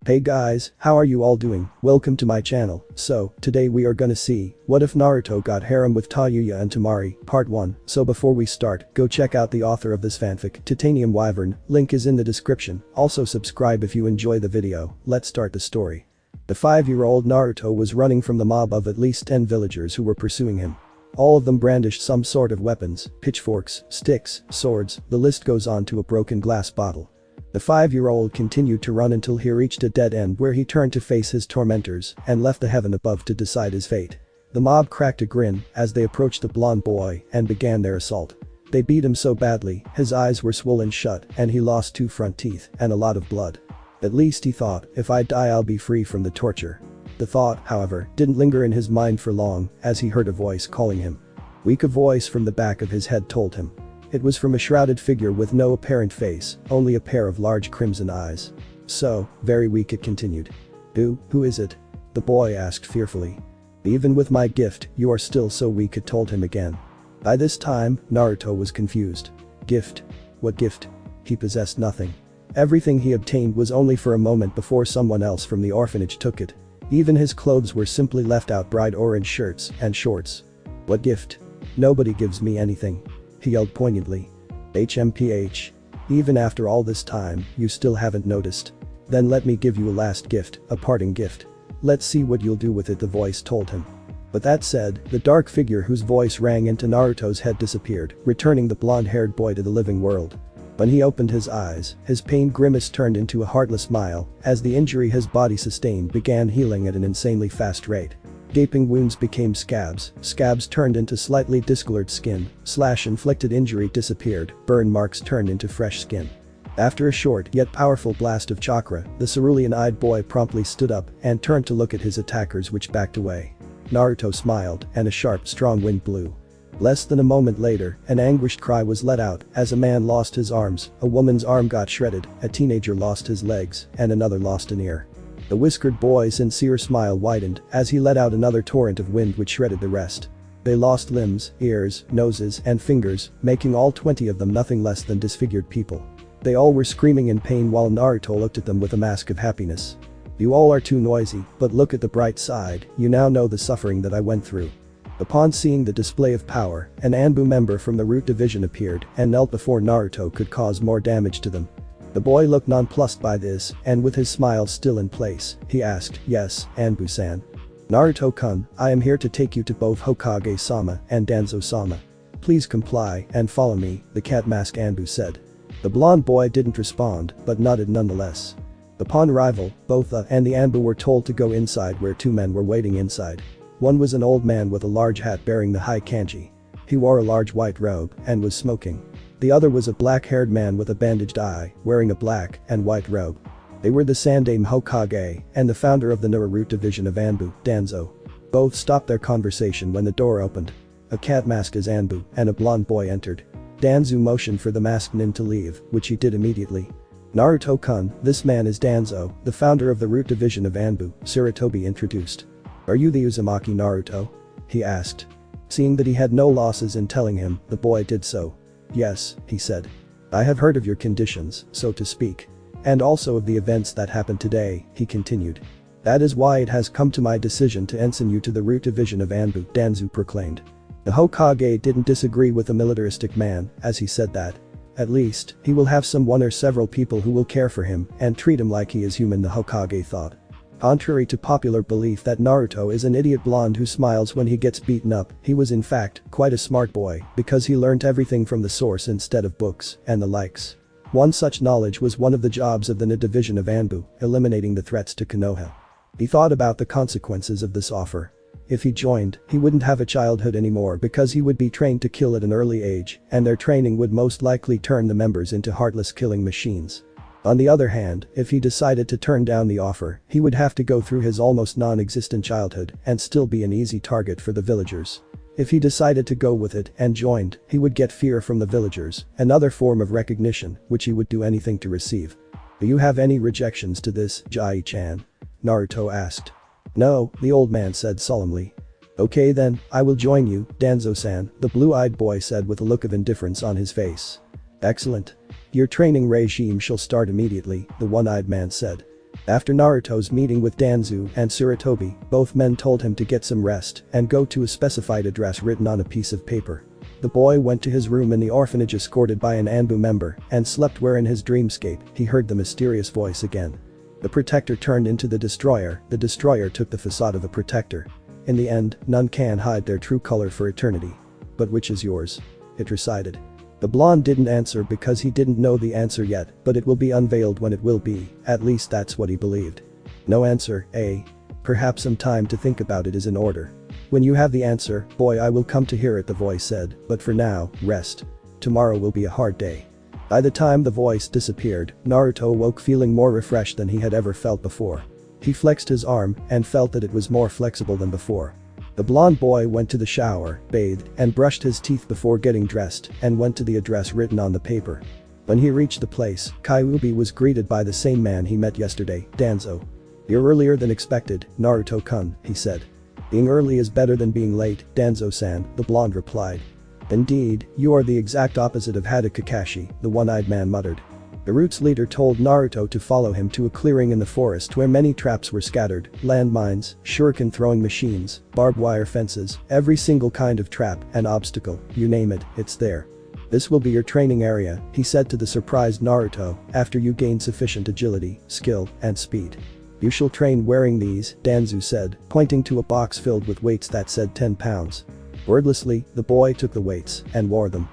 Hey guys, how are you all doing? Welcome to my channel. So, today we are gonna see, what if Naruto got harem with Tayuya and Temari, part 1. So before we start, go check out the author of this fanfic, TitaniumWyvern, link is in the description. Also subscribe if you enjoy the video. Let's start the story. The 5-year-old Naruto was running from the mob of at least 10 villagers who were pursuing him. All of them brandished some sort of weapons, pitchforks, sticks, swords, the list goes on to a broken glass bottle. The 5-year-old continued to run until he reached a dead end where he turned to face his tormentors and left the heaven above to decide his fate. The mob cracked a grin as they approached the blonde boy and began their assault. They beat him so badly, his eyes were swollen shut and he lost 2 front teeth and a lot of blood. At least he thought, if I die I'll be free from the torture. The thought, however, didn't linger in his mind for long as he heard a voice calling him. A voice from the back of his head told him. It was from a shrouded figure with no apparent face, only a pair of large crimson eyes. So, very weak, it continued. Who is it? The boy asked fearfully. Even with my gift, you are still so weak, it told him again. By this time, Naruto was confused. Gift? What gift? He possessed nothing. Everything he obtained was only for a moment before someone else from the orphanage took it. Even his clothes were simply left out, bright orange shirts and shorts. What gift? Nobody gives me anything. He yelled poignantly. HMPH. Even after all this time, you still haven't noticed. Then let me give you a last gift, a parting gift. Let's see what you'll do with it, the voice told him. But that said, the dark figure whose voice rang into Naruto's head disappeared, returning the blonde-haired boy to the living world. When he opened his eyes, his pained grimace turned into a heartless smile as the injury his body sustained began healing at an insanely fast rate. Gaping wounds became scabs, scabs turned into slightly discolored skin, slash-inflicted injury disappeared, burn marks turned into fresh skin. After a short yet powerful blast of chakra, the cerulean-eyed boy promptly stood up and turned to look at his attackers, which backed away. Naruto smiled and a sharp, strong wind blew. Less than a moment later, an anguished cry was let out as a man lost his arms, a woman's arm got shredded, a teenager lost his legs, and another lost an ear. The whiskered boy's sincere smile widened as he let out another torrent of wind which shredded the rest. They lost limbs, ears, noses, and fingers, making all 20 of them nothing less than disfigured people. They all were screaming in pain while Naruto looked at them with a mask of happiness. You all are too noisy, but look at the bright side, you now know the suffering that I went through. Upon seeing the display of power, an Anbu member from the Root Division appeared and knelt before Naruto could cause more damage to them. The boy looked nonplussed by this, and with his smile still in place, he asked, yes, Anbu-san. Naruto-kun, I am here to take you to both Hokage-sama and Danzo-sama. Please comply and follow me, the cat mask Anbu said. The blonde boy didn't respond, but nodded nonetheless. Upon arrival, both and the Anbu were told to go inside where 2 men were waiting inside. One was an old man with a large hat bearing the high kanji. He wore a large white robe and was smoking. The other was a black-haired man with a bandaged eye, wearing a black and white robe. They were the Sandaime Hokage and the founder of the Naruto division of Anbu, Danzo. Both stopped their conversation when the door opened. A cat masked as Anbu and a blonde boy entered. Danzo motioned for the masked nin to leave, which he did immediately. Naruto-kun, this man is Danzo, the founder of the Root division of Anbu, Sarutobi introduced. Are you the Uzumaki Naruto? He asked. Seeing that he had no losses in telling him, the boy did so. Yes, he said. I have heard of your conditions, so to speak. And also of the events that happened today, he continued. That is why it has come to my decision to ensign you to the Root division of Anbu, Danzo proclaimed. The Hokage didn't disagree with the militaristic man as he said that. At least, he will have one or several people who will care for him and treat him like he is human, the Hokage thought. Contrary to popular belief that Naruto is an idiot blonde who smiles when he gets beaten up, he was in fact quite a smart boy because he learnt everything from the source instead of books and the likes. One such knowledge was one of the jobs of the Ni division of Anbu, eliminating the threats to Konoha. He thought about the consequences of this offer. If he joined, he wouldn't have a childhood anymore because he would be trained to kill at an early age, and their training would most likely turn the members into heartless killing machines. On the other hand, if he decided to turn down the offer, he would have to go through his almost non-existent childhood and still be an easy target for the villagers. If he decided to go with it and joined, he would get fear from the villagers, another form of recognition, which he would do anything to receive. Do you have any rejections to this, Jai-chan? Naruto asked. No, the old man said solemnly. Okay then, I will join you, Danzo-san, the blue-eyed boy said with a look of indifference on his face. Excellent. Your training regime shall start immediately, the one-eyed man said. After Naruto's meeting with Danzo and Tsurutobi, both men told him to get some rest and go to a specified address written on a piece of paper. The boy went to his room in the orphanage escorted by an Anbu member and slept where in his dreamscape he heard the mysterious voice again. The protector turned into the destroyer took the facade of a protector. In the end, none can hide their true color for eternity. But which is yours? It recited. The blonde didn't answer because he didn't know the answer yet, but it will be unveiled when it will be, at least that's what he believed. No answer, eh? Perhaps some time to think about it is in order. When you have the answer, boy, I will come to hear it, the voice said, but for now, rest. Tomorrow will be a hard day. By the time the voice disappeared, Naruto woke feeling more refreshed than he had ever felt before. He flexed his arm and felt that it was more flexible than before. The blonde boy went to the shower, bathed, and brushed his teeth before getting dressed and went to the address written on the paper. When he reached the place, Kyuubi was greeted by the same man he met yesterday, Danzo. "You're earlier than expected, Naruto-kun," he said. "Being early is better than being late, Danzo-san," the blonde replied. "Indeed, you are the exact opposite of Hada Kakashi," the one-eyed man muttered. The Roots leader told Naruto to follow him to a clearing in the forest where many traps were scattered, landmines, shuriken throwing machines, barbed wire fences, every single kind of trap and obstacle, you name it, it's there. "This will be your training area," he said to the surprised Naruto, "after you gain sufficient agility, skill, and speed. You shall train wearing these," Danzo said, pointing to a box filled with weights that said 10 pounds. Wordlessly, the boy took the weights and wore them.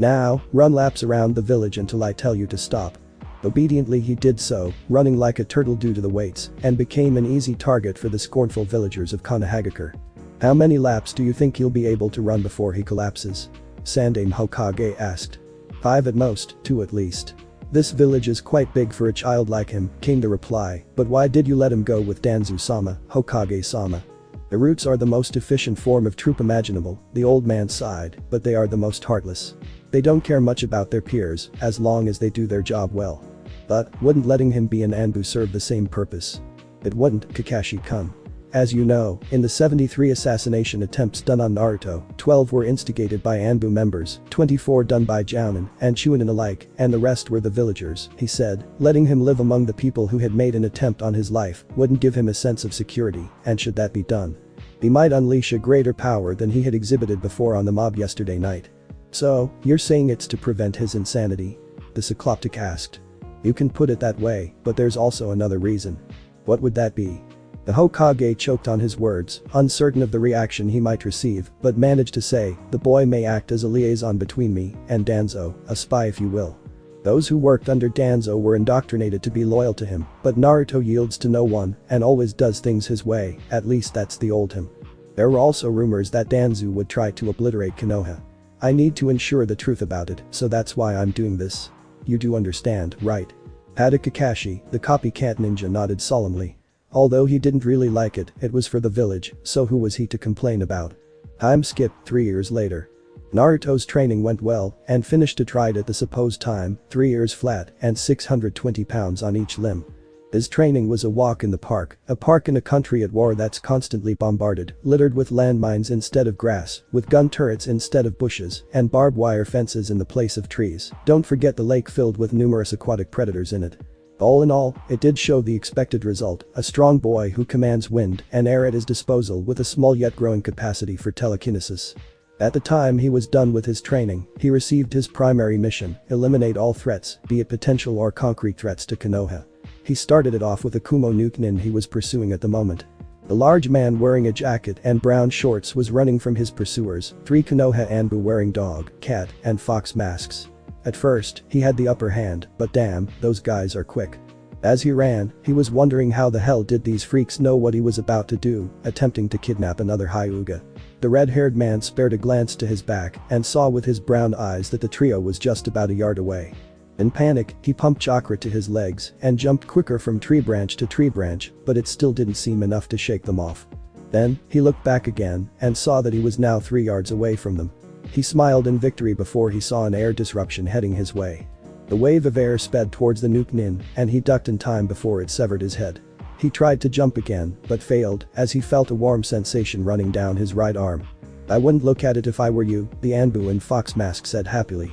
"Now, run laps around the village until I tell you to stop." Obediently he did so, running like a turtle due to the weights, and became an easy target for the scornful villagers of Konohagakure. "How many laps do you think he'll be able to run before he collapses?" Sandaime Hokage asked. "5 at most, 2 at least. This village is quite big for a child like him," came the reply, "but why did you let him go with Danzo-sama, Hokage-sama? The Roots are the most efficient form of troop imaginable," the old man sighed, "but they are the most heartless. They don't care much about their peers, as long as they do their job well." "But, wouldn't letting him be an Anbu serve the same purpose?" "It wouldn't, Kakashi-kun. As you know, in the 73 assassination attempts done on Naruto, 12 were instigated by Anbu members, 24 done by Jounin and Chunin alike, and the rest were the villagers," he said. "Letting him live among the people who had made an attempt on his life wouldn't give him a sense of security, and should that be done, he might unleash a greater power than he had exhibited before on the mob yesterday night." "So, you're saying it's to prevent his insanity?" the Cycloptic asked. "You can put it that way, but there's also another reason." "What would that be?" The Hokage choked on his words, uncertain of the reaction he might receive, but managed to say, "The boy may act as a liaison between me and Danzo, a spy if you will." Those who worked under Danzo were indoctrinated to be loyal to him, but Naruto yields to no one and always does things his way, at least that's the old him. There were also rumors that Danzo would try to obliterate Konoha. I need to ensure the truth about it, so that's why I'm doing this. You do understand, right? Hada Kakashi, the copycat ninja, nodded solemnly. Although he didn't really like it, it was for the village, so who was he to complain about? Time skipped 3 years later. Naruto's training went well and finished to tried at the supposed time, 3 years flat and 620 pounds on each limb. His training was a walk in the park, a park in a country at war that's constantly bombarded, littered with landmines instead of grass, with gun turrets instead of bushes, and barbed wire fences in the place of trees. Don't forget the lake filled with numerous aquatic predators in it. All in all, it did show the expected result, a strong boy who commands wind and air at his disposal with a small yet growing capacity for telekinesis. At the time he was done with his training, he received his primary mission, eliminate all threats, be it potential or concrete threats to Konoha. He started it off with a Kumo Nukenin he was pursuing at the moment. The large man wearing a jacket and brown shorts was running from his pursuers, 3 Konoha Anbu wearing dog, cat, and fox masks. At first, he had the upper hand, but damn, those guys are quick. As he ran, he was wondering how the hell did these freaks know what he was about to do, attempting to kidnap another Hyuga. The red-haired man spared a glance to his back and saw with his brown eyes that the trio was just about a yard away. In panic, he pumped chakra to his legs and jumped quicker from tree branch to tree branch, but it still didn't seem enough to shake them off. Then, he looked back again and saw that he was now 3 yards away from them. He smiled in victory before he saw an air disruption heading his way. The wave of air sped towards the Nukenin and he ducked in time before it severed his head. He tried to jump again, but failed as he felt a warm sensation running down his right arm. "I wouldn't look at it if I were you," the Anbu in fox mask said happily.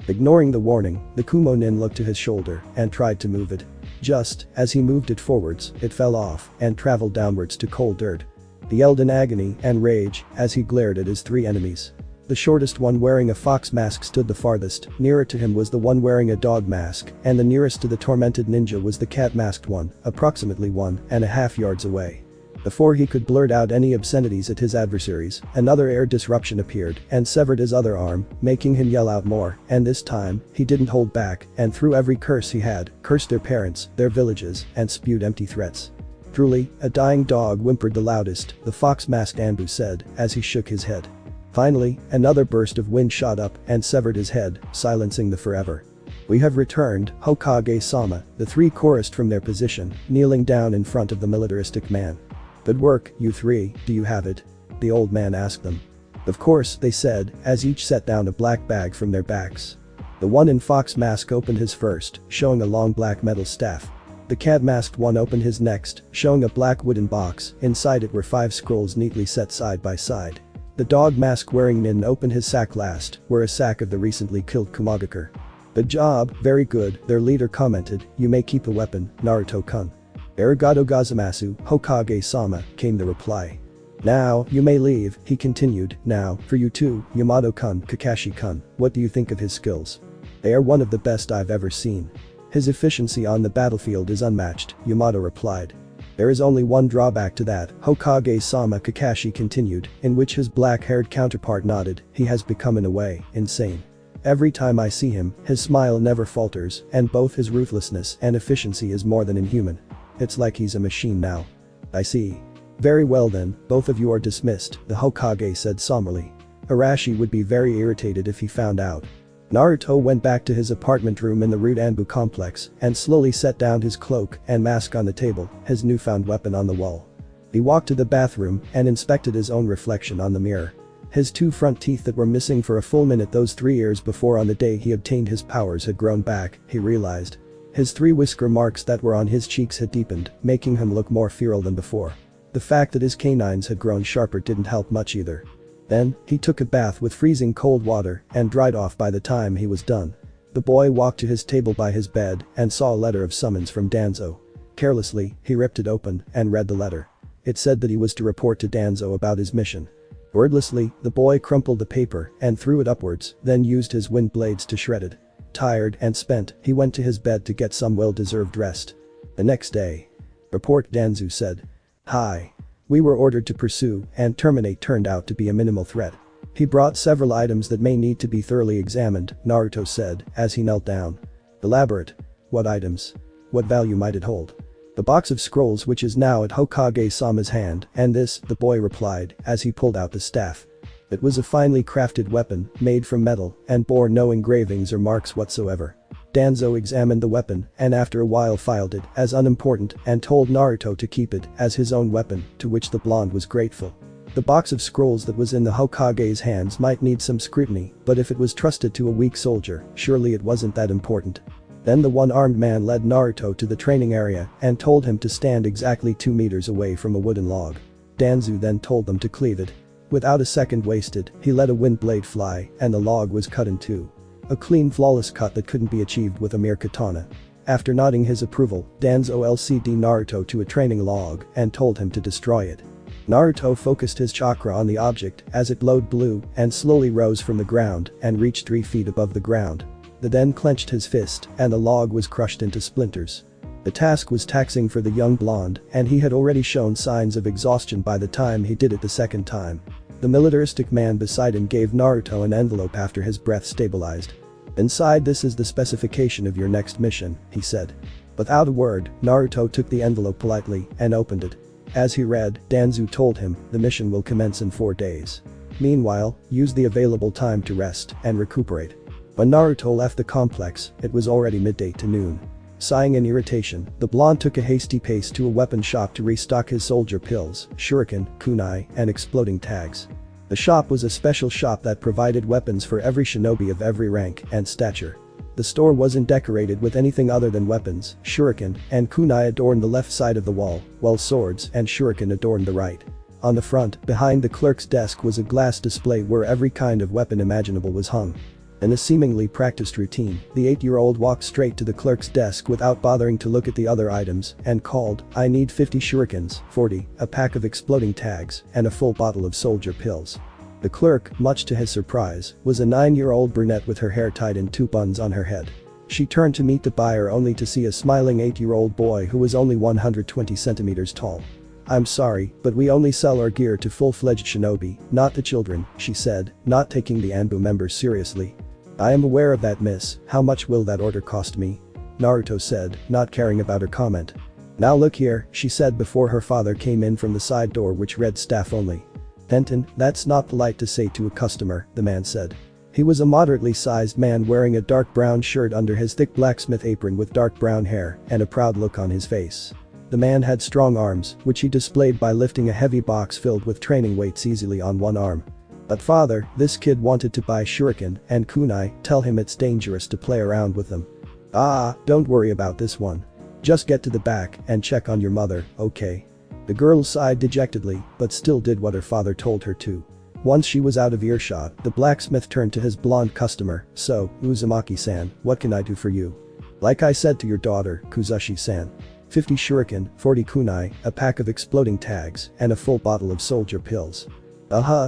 Ignoring the warning, the Kumo Nin looked to his shoulder and tried to move it. Just as he moved it forwards, it fell off and traveled downwards to cold dirt. He yelled in agony and rage as he glared at his three enemies. The shortest one wearing a fox mask stood the farthest, nearer to him was the one wearing a dog mask, and the nearest to the tormented ninja was the cat-masked one, approximately 1.5 yards away. Before he could blurt out any obscenities at his adversaries, another air disruption appeared and severed his other arm, making him yell out more, and this time, he didn't hold back and threw every curse he had, cursed their parents, their villages, and spewed empty threats. Truly, a dying dog whimpered the loudest, the fox-masked Anbu said, as he shook his head. Finally, another burst of wind shot up and severed his head, silencing the forever. "We have returned, Hokage-sama," the three chorused from their position, kneeling down in front of the militaristic man. "Good work, you three, do you have it?" the old man asked them. "Of course," they said, as each set down a black bag from their backs. The one in fox mask opened his first, showing a long black metal staff. The cat-masked one opened his next, showing a black wooden box, inside it were 5 scrolls neatly set side by side. The dog mask-wearing nin opened his sack last, were a sack of the recently killed Kumagakure. "Good job, very good," their leader commented, "you may keep the weapon, Naruto-kun." "Arigato gozaimasu, Hokage-sama," came the reply. "Now, you may leave," he continued, "now, for you too, Yamato-kun, Kakashi-kun, what do you think of his skills?" "They are one of the best I've ever seen. His efficiency on the battlefield is unmatched," Yamato replied. "There is only one drawback to that," Hokage-sama Kakashi continued, in which his black-haired counterpart nodded, "he has become in a way, insane. Every time I see him, his smile never falters, and both his ruthlessness and efficiency is more than inhuman. It's like he's a machine now." "I see. Very well then, both of you are dismissed," the Hokage said somberly. Arashi would be very irritated if he found out. Naruto went back to his apartment room in the Root Anbu complex and slowly set down his cloak and mask on the table, his newfound weapon on the wall. He walked to the bathroom and inspected his own reflection on the mirror. His 2 front teeth that were missing for a full minute those 3 years before on the day he obtained his powers had grown back, he realized. His 3 whisker marks that were on his cheeks had deepened, making him look more feral than before. The fact that his canines had grown sharper didn't help much either. Then, he took a bath with freezing cold water and dried off by the time he was done. The boy walked to his table by his bed and saw a letter of summons from Danzo. Carelessly, he ripped it open and read the letter. It said that he was to report to Danzo about his mission. Wordlessly, the boy crumpled the paper and threw it upwards, then used his wind blades to shred it. Tired and spent, he went to his bed to get some well-deserved rest. The next day. "Report," Danzo said. "Hi. We were ordered to pursue and terminate turned out to be a minimal threat. He brought several items that may need to be thoroughly examined," Naruto said as he knelt down. "Elaborate. What items? What value might it hold?" "The box of scrolls which is now at Hokage-sama's hand, and this," the boy replied as he pulled out the staff. It was a finely crafted weapon, made from metal, and bore no engravings or marks whatsoever. Danzo examined the weapon and after a while filed it as unimportant and told Naruto to keep it as his own weapon, to which the blonde was grateful. The box of scrolls that was in the Hokage's hands might need some scrutiny, but if it was trusted to a weak soldier, surely it wasn't that important. Then the one-armed man led Naruto to the training area and told him to stand exactly 2 meters away from a wooden log. Danzo then told them to cleave it. Without a second wasted, he let a wind blade fly and the log was cut in 2. A clean, flawless cut that couldn't be achieved with a mere katana. After nodding his approval, Danzo LCD Naruto to a training log and told him to destroy it. Naruto focused his chakra on the object as it glowed blue and slowly rose from the ground and reached 3 feet above the ground. He then clenched his fist and the log was crushed into splinters. The task was taxing for the young blonde and he had already shown signs of exhaustion by the time he did it the second time. The militaristic man beside him gave Naruto an envelope after his breath stabilized. "Inside this is the specification of your next mission," he said. Without a word, Naruto took the envelope politely and opened it. As he read, Danzo told him, "The mission will commence in 4 days. Meanwhile, use the available time to rest and recuperate." When Naruto left the complex, it was already midday to noon. Sighing in irritation, the blonde took a hasty pace to a weapon shop to restock his soldier pills, shuriken, kunai, and exploding tags. The shop was a special shop that provided weapons for every shinobi of every rank and stature. The store wasn't decorated with anything other than weapons, shuriken, and kunai adorned the left side of the wall, while swords and shuriken adorned the right. On the front, behind the clerk's desk was a glass display where every kind of weapon imaginable was hung. In a seemingly practiced routine, the 8-year-old walked straight to the clerk's desk without bothering to look at the other items and called, "I need 50 shurikens, 40, a pack of exploding tags, and a full bottle of soldier pills." The clerk, much to his surprise, was a 9-year-old brunette with her hair tied in 2 buns on her head. She turned to meet the buyer only to see a smiling 8-year-old boy who was only 120 centimeters tall. "I'm sorry, but we only sell our gear to full-fledged shinobi, not to children," she said, not taking the Anbu members seriously. "I am aware of that, miss. How much will that order cost me?" Naruto said, not caring about her comment. "Now look here," she said before her father came in from the side door which read staff only. "Tenten, that's not polite to say to a customer," the man said. He was a moderately sized man wearing a dark brown shirt under his thick blacksmith apron with dark brown hair and a proud look on his face. The man had strong arms, which he displayed by lifting a heavy box filled with training weights easily on one arm. "But father, this kid wanted to buy shuriken and kunai, tell him it's dangerous to play around with them." "Ah, don't worry about this one. Just get to the back and check on your mother, okay?" The girl sighed dejectedly, but still did what her father told her to. Once she was out of earshot, the blacksmith turned to his blonde customer, "So, Uzumaki-san, what can I do for you?" "Like I said to your daughter, Kuzushi-san. 50 shuriken, 40 kunai, a pack of exploding tags, and a full bottle of soldier pills."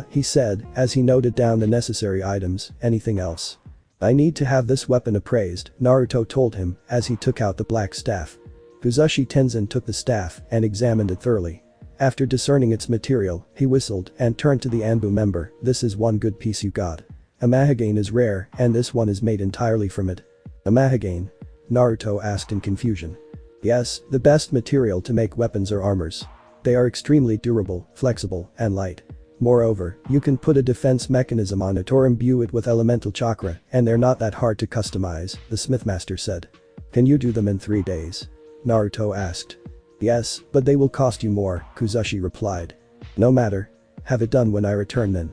He said, as he noted down the necessary items. "Anything else?" "I need to have this weapon appraised," Naruto told him, as he took out the black staff. Kuzushi Tenzin took the staff and examined it thoroughly. After discerning its material, he whistled and turned to the Anbu member, "This is one good piece you got. A mahogany is rare and this one is made entirely from it." "A mahogany?" Naruto asked in confusion. "Yes, the best material to make weapons or armors. They are extremely durable, flexible, and light. Moreover, you can put a defense mechanism on it or imbue it with elemental chakra, and they're not that hard to customize," the smithmaster said. "Can you do them in 3 days?" Naruto asked. "Yes, but they will cost you more," Kuzushi replied. "No matter. Have it done when I return then."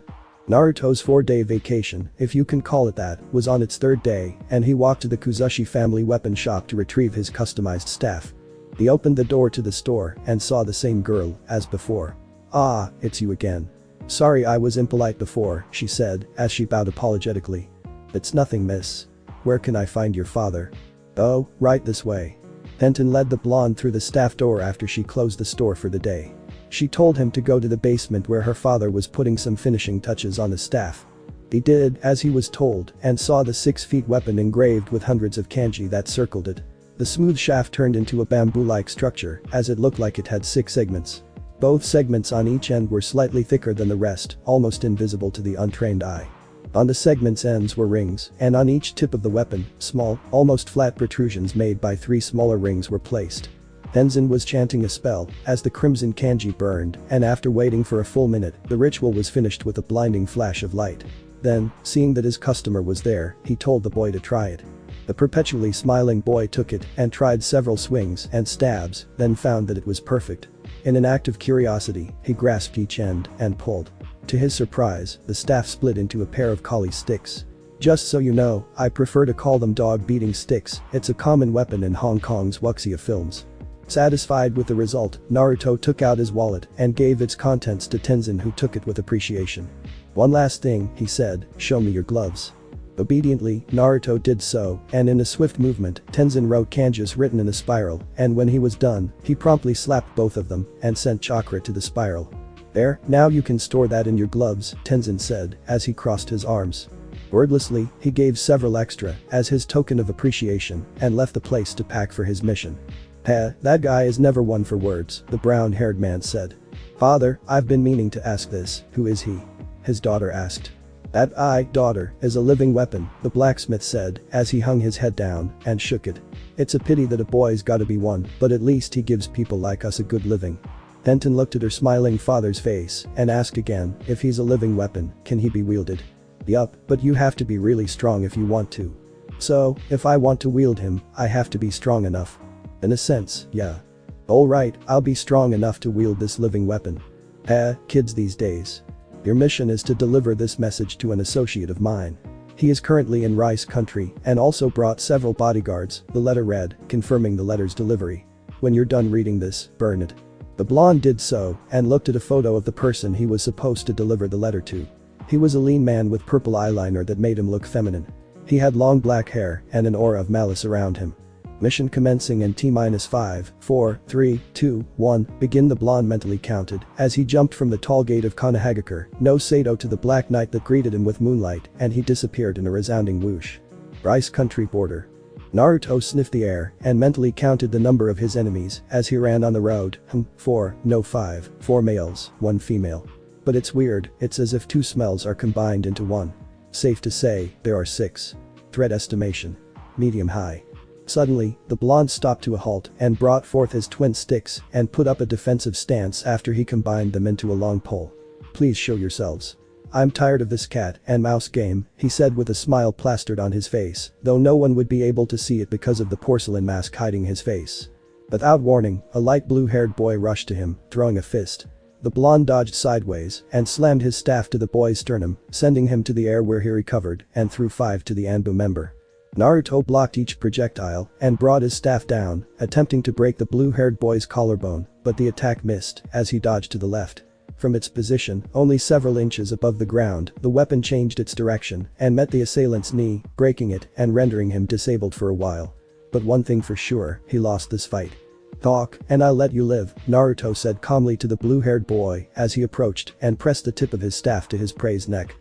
Naruto's 4-day vacation, if you can call it that, was on its 3rd day, and he walked to the Kuzushi family weapon shop to retrieve his customized staff. He opened the door to the store and saw the same girl as before. "Ah, it's you again. Sorry I was impolite before," she said, as she bowed apologetically. "It's nothing, miss. Where can I find your father?" "Oh, right this way." Tenten led the blonde through the staff door after she closed the store for the day. She told him to go to the basement where her father was putting some finishing touches on the staff. He did as he was told and saw the 6-feet weapon engraved with hundreds of kanji that circled it. The smooth shaft turned into a bamboo-like structure as it looked like it had 6 segments. Both segments on each end were slightly thicker than the rest, almost invisible to the untrained eye. On the segment's ends were rings, and on each tip of the weapon, small, almost flat protrusions made by 3 smaller rings were placed. Tenzin was chanting a spell as the crimson kanji burned, and after waiting for a full minute, the ritual was finished with a blinding flash of light. Then, seeing that his customer was there, he told the boy to try it. The perpetually smiling boy took it and tried several swings and stabs, then found that it was perfect. In an act of curiosity, he grasped each end and pulled. To his surprise, the staff split into a pair of kali sticks. "Just so you know, I prefer to call them dog-beating sticks, it's a common weapon in Hong Kong's wuxia films." Satisfied with the result, Naruto took out his wallet and gave its contents to Tenzin, who took it with appreciation. "One last thing," he said, "show me your gloves." Obediently, Naruto did so, and in a swift movement, Tenzin wrote kanjis written in a spiral, and when he was done, he promptly slapped both of them and sent chakra to the spiral. "There, now you can store that in your gloves," Tenzin said, as he crossed his arms. Wordlessly, he gave several extra as his token of appreciation and left the place to pack for his mission. That guy is never one for words," the brown-haired man said. "Father, I've been meaning to ask this, who is he?" his daughter asked. "That daughter, is a living weapon," the blacksmith said as he hung his head down and shook it. "It's a pity that a boy's gotta be one, but at least he gives people like us a good living." Tenten looked at her smiling father's face and asked again, "If he's a living weapon, can he be wielded?" "Yup, but you have to be really strong if you want to." "So, if I want to wield him, I have to be strong enough." "In a sense, yeah." "Alright, I'll be strong enough to wield this living weapon." Kids these days. "Your mission is to deliver this message to an associate of mine. He is currently in Rice country and also brought several bodyguards," the letter read, confirming the letter's delivery. "When you're done reading this, burn it." The blonde did so and looked at a photo of the person he was supposed to deliver the letter to. He was a lean man with purple eyeliner that made him look feminine. He had long black hair and an aura of malice around him. Mission commencing in T-5, 4, 3, 2, 1, begin, the blonde mentally counted as he jumped from the tall gate of Konohagakure, no Sato, to the black night that greeted him with moonlight, and he disappeared in a resounding whoosh. Rice country border. Naruto sniffed the air and mentally counted the number of his enemies as he ran on the road. 4, no 5, 4 males, 1 female. But it's weird, it's as if 2 smells are combined into one. Safe to say, there are 6. Threat estimation. Medium high. Suddenly, the blonde stopped to a halt and brought forth his twin sticks and put up a defensive stance after he combined them into a long pole. Please show yourselves. I'm tired of this cat and mouse game, he said with a smile plastered on his face, though no one would be able to see it because of the porcelain mask hiding his face. Without warning, a light blue-haired boy rushed to him, throwing a fist. The blonde dodged sideways and slammed his staff to the boy's sternum, sending him to the air where he recovered and threw 5 to the Anbu member. Naruto blocked each projectile and brought his staff down, attempting to break the blue-haired boy's collarbone, but the attack missed as he dodged to the left. From its position, only several inches above the ground, the weapon changed its direction and met the assailant's knee, breaking it and rendering him disabled for a while. But one thing for sure, he lost this fight. Talk, and I'll let you live, Naruto said calmly to the blue-haired boy as he approached and pressed the tip of his staff to his prey's neck.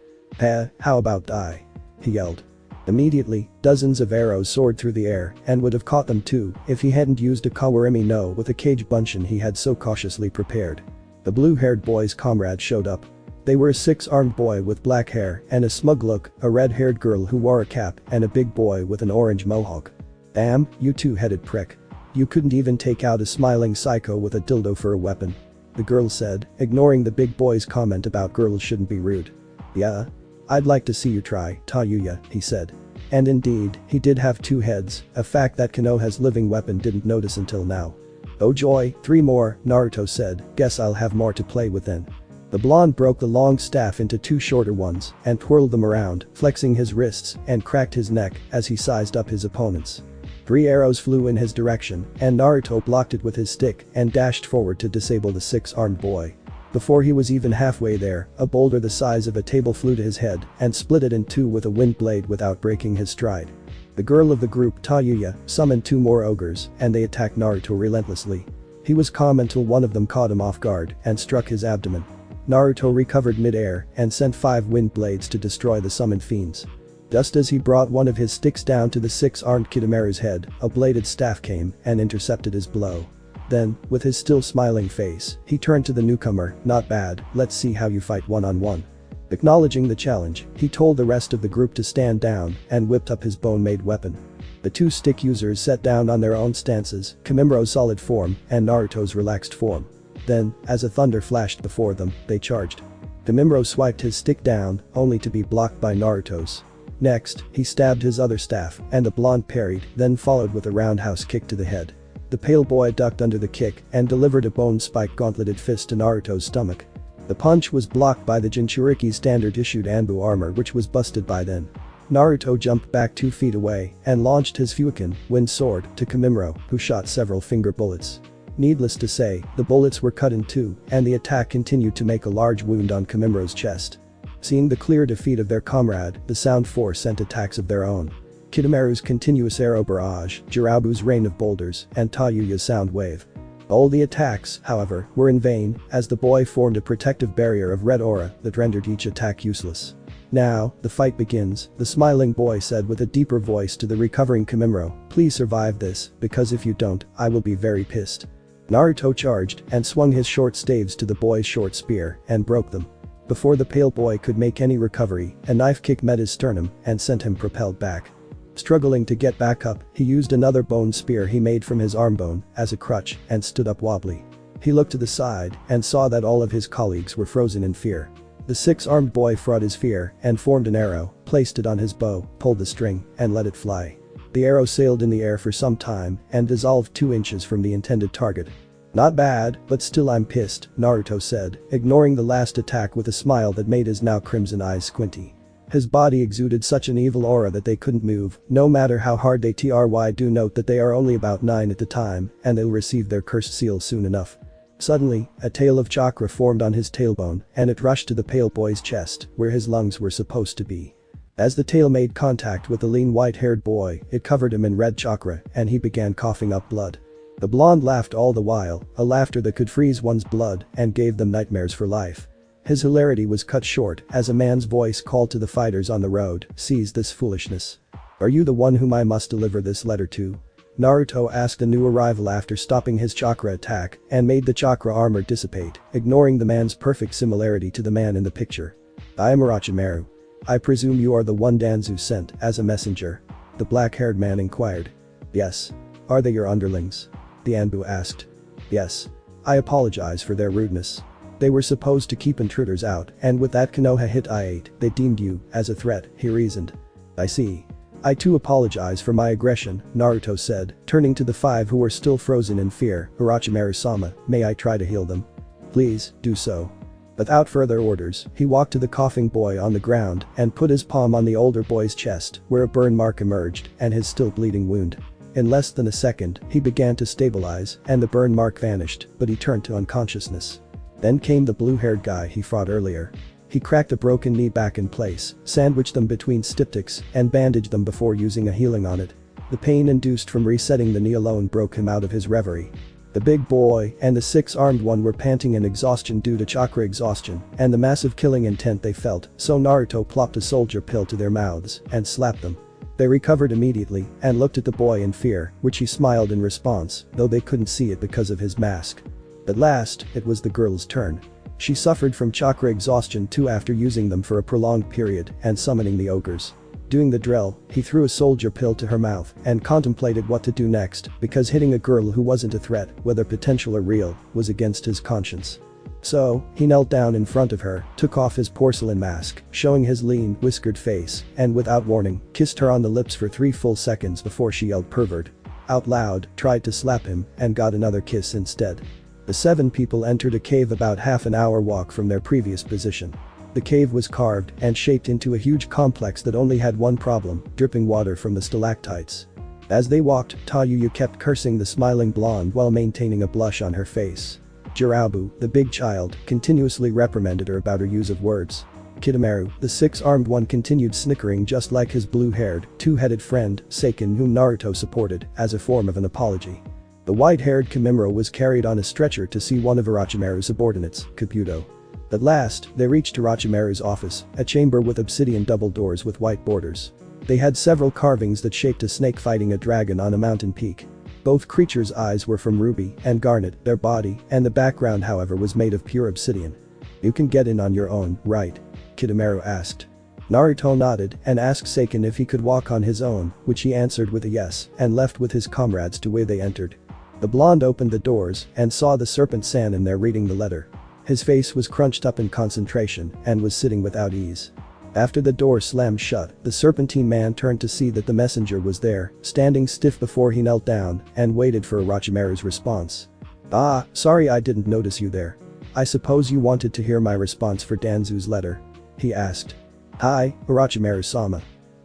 How about die? He yelled. Immediately, dozens of arrows soared through the air and would have caught them too if he hadn't used a Kawarimi no with a cage bunshin he had so cautiously prepared. The blue-haired boy's comrade showed up. They were a 6-armed boy with black hair and a smug look, a red-haired girl who wore a cap, and a big boy with an orange mohawk. Damn, you two-headed prick. You couldn't even take out a smiling psycho with a dildo for a weapon. The girl said, ignoring the big boy's comment about girls shouldn't be rude. Yeah? I'd like to see you try, Tayuya, he said. And indeed, he did have 2 heads, a fact that Konoha's living weapon didn't notice until now. Oh joy, 3 more, Naruto said, guess I'll have more to play with then. The blonde broke the long staff into 2 shorter ones and twirled them around, flexing his wrists and cracked his neck as he sized up his opponents. 3 arrows flew in his direction and Naruto blocked it with his stick and dashed forward to disable the 6-armed boy. Before he was even halfway there, a boulder the size of a table flew to his head and split it in 2 with a wind blade without breaking his stride. The girl of the group, Tayuya, summoned 2 more ogres and they attacked Naruto relentlessly. He was calm until one of them caught him off guard and struck his abdomen. Naruto recovered mid-air and sent 5 wind blades to destroy the summoned fiends. Just as he brought one of his sticks down to the 6-armed Kidomaru's head, a bladed staff came and intercepted his blow. Then, with his still smiling face, he turned to the newcomer, not bad, let's see how you fight one-on-one. Acknowledging the challenge, he told the rest of the group to stand down and whipped up his bone-made weapon. The 2 stick users sat down on their own stances, Kimimaro's solid form and Naruto's relaxed form. Then, as a thunder flashed before them, they charged. Kimimaro swiped his stick down, only to be blocked by Naruto's. Next, he stabbed his other staff, and the blonde parried, then followed with a roundhouse kick to the head. The pale boy ducked under the kick and delivered a bone-spiked gauntleted fist to Naruto's stomach. The punch was blocked by the Jinchuriki's standard-issued Anbu armor, which was busted by then. Naruto jumped back 2 feet away and launched his Fuukin, wind sword, to Kimimaro, who shot several finger bullets. Needless to say, the bullets were cut in 2, and the attack continued to make a large wound on Kimimaro's chest. Seeing the clear defeat of their comrade, the Sound Force sent attacks of their own. Kidomaru's continuous arrow barrage, Jirabu's rain of boulders, and Tayuya's sound wave. All the attacks, however, were in vain, as the boy formed a protective barrier of red aura that rendered each attack useless. Now, the fight begins, the smiling boy said with a deeper voice to the recovering Kimimaro, please survive this, because if you don't, I will be very pissed. Naruto charged and swung his short staves to the boy's short spear and broke them. Before the pale boy could make any recovery, a knife kick met his sternum and sent him propelled back. Struggling to get back up, he used another bone spear he made from his arm bone as a crutch and stood up wobbly. He looked to the side and saw that all of his colleagues were frozen in fear. The 6-armed boy fought his fear and formed an arrow, placed it on his bow, pulled the string, and let it fly. The arrow sailed in the air for some time and dissolved 2 inches from the intended target. Not bad, but still I'm pissed, Naruto said, ignoring the last attack with a smile that made his now crimson eyes squinty. His body exuded such an evil aura that they couldn't move, no matter how hard they try. Do note that they are only about 9 at the time, and they'll receive their cursed seal soon enough. Suddenly, a tail of chakra formed on his tailbone, and it rushed to the pale boy's chest, where his lungs were supposed to be. As the tail made contact with the lean white-haired boy, it covered him in red chakra and he began coughing up blood. The blonde laughed all the while, a laughter that could freeze one's blood and gave them nightmares for life. His hilarity was cut short as a man's voice called to the fighters on the road, "Seize this foolishness. Are you the one whom I must deliver this letter to?" Naruto asked a new arrival after stopping his chakra attack and made the chakra armor dissipate, ignoring the man's perfect similarity to the man in the picture. "I am Orochimaru. I presume you are the one Danzo sent as a messenger?" the black-haired man inquired. "Yes. Are they your underlings?" the Anbu asked. "Yes. I apologize for their rudeness. They were supposed to keep intruders out and with that Konoha hit I ate, they deemed you as a threat," he reasoned. "I see. I too apologize for my aggression," Naruto said, turning to the five who were still frozen in fear. "Orochimaru-sama, may I try to heal them?" "Please, do so." Without further orders, he walked to the coughing boy on the ground and put his palm on the older boy's chest, where a burn mark emerged and his still bleeding wound. In less than a second, he began to stabilize and the burn mark vanished, but he turned to unconsciousness. Then came the blue-haired guy he fought earlier. He cracked a broken knee back in place, sandwiched them between styptics, and bandaged them before using a healing on it. The pain induced from resetting the knee alone broke him out of his reverie. The big boy and the six-armed one were panting in exhaustion due to chakra exhaustion and the massive killing intent they felt, so Naruto plopped a soldier pill to their mouths and slapped them. They recovered immediately and looked at the boy in fear, which he smiled in response, though they couldn't see it because of his mask. At last, it was the girl's turn. She suffered from chakra exhaustion too after using them for a prolonged period and summoning the ogres. Doing the drill, he threw a soldier pill to her mouth and contemplated what to do next because hitting a girl who wasn't a threat, whether potential or real, was against his conscience. So, he knelt down in front of her, took off his porcelain mask, showing his lean, whiskered face, and without warning, kissed her on the lips for 3 full seconds before she yelled pervert out loud, tried to slap him, and got another kiss instead. The 7 people entered a cave about half an hour walk from their previous position. The cave was carved and shaped into a huge complex that only had one problem, dripping water from the stalactites. As they walked, Tayuya kept cursing the smiling blonde while maintaining a blush on her face. Jirabu, the big child, continuously reprimanded her about her use of words. Kidomaru, the six-armed one, continued snickering just like his blue-haired, two-headed friend, Seiken, whom Naruto supported, as a form of an apology. The white-haired Kimimaro was carried on a stretcher to see one of Orochimaru's subordinates, Kabuto. At last, they reached Orochimaru's office, a chamber with obsidian double doors with white borders. They had several carvings that shaped a snake fighting a dragon on a mountain peak. Both creatures' eyes were from ruby and garnet, their body and the background however was made of pure obsidian. "You can get in on your own, right?" Kidomaru asked. Naruto nodded and asked Seiken if he could walk on his own, which he answered with a yes and left with his comrades to where they entered. The blonde opened the doors and saw the serpent San in there reading the letter. His face was crunched up in concentration and was sitting without ease. After the door slammed shut, the serpentine man turned to see that the messenger was there, standing stiff before he knelt down and waited for Orochimaru's response. "Ah, sorry I didn't notice you there. I suppose you wanted to hear my response for Danzo's letter?" he asked. "Hi, Orochimaru-sama.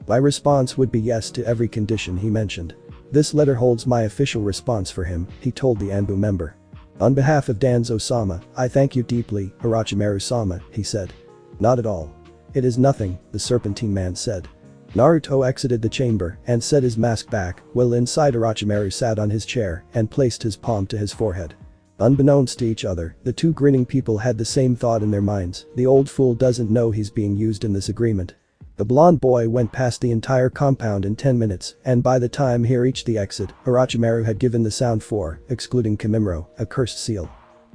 My response would be yes to every condition he mentioned. This letter holds my official response for him," he told the Anbu member. "On behalf of Danzo-sama, I thank you deeply, Orochimaru-sama," he said. "Not at all. It is nothing," the serpentine man said. Naruto exited the chamber and set his mask back, while inside Orochimaru sat on his chair and placed his palm to his forehead. Unbeknownst to each other, the two grinning people had the same thought in their minds: the old fool doesn't know he's being used in this agreement. The blonde boy went past the entire compound in 10 minutes, and by the time he reached the exit, Orochimaru had given the sound for, excluding Kimimaro, a cursed seal.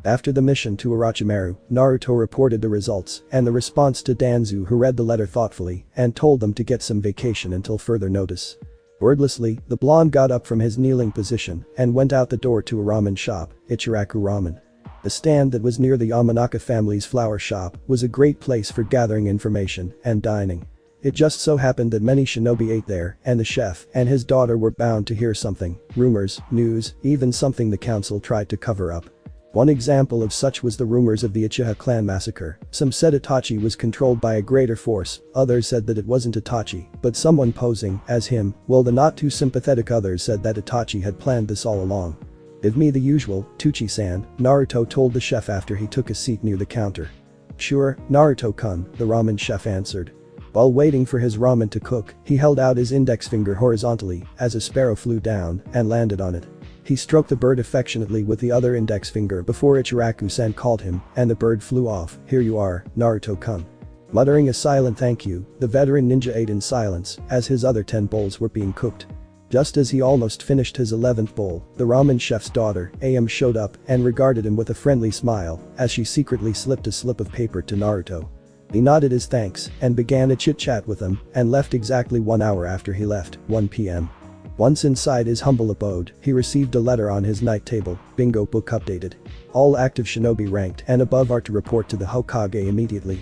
After the mission to Orochimaru, Naruto reported the results and the response to Danzo, who read the letter thoughtfully and told them to get some vacation until further notice. Wordlessly, the blonde got up from his kneeling position and went out the door to a ramen shop, Ichiraku Ramen. The stand that was near the Yamanaka family's flower shop was a great place for gathering information and dining. It just so happened that many shinobi ate there, and the chef and his daughter were bound to hear something, rumors, news, even something the council tried to cover up. One example of such was the rumors of the Uchiha clan massacre. Some said Itachi was controlled by a greater force, others said that it wasn't Itachi, but someone posing as him, while the not too sympathetic others said that Itachi had planned this all along. "Give me the usual, Tuchi-san," Naruto told the chef after he took a seat near the counter. "Sure, Naruto-kun," the ramen chef answered. While waiting for his ramen to cook, he held out his index finger horizontally as a sparrow flew down and landed on it. He stroked the bird affectionately with the other index finger before Ichiraku-san called him, and the bird flew off. "Here you are, Naruto-kun." Muttering a silent thank you, the veteran ninja ate in silence as his other 10 bowls were being cooked. Just as he almost finished his 11th bowl, the ramen chef's daughter, Am, showed up and regarded him with a friendly smile as she secretly slipped a slip of paper to Naruto. He nodded his thanks and began a chit-chat with him and left exactly 1 hour after he left, 1 p.m. Once inside his humble abode, he received a letter on his night table, bingo book updated. All active shinobi ranked and above are to report to the Hokage immediately.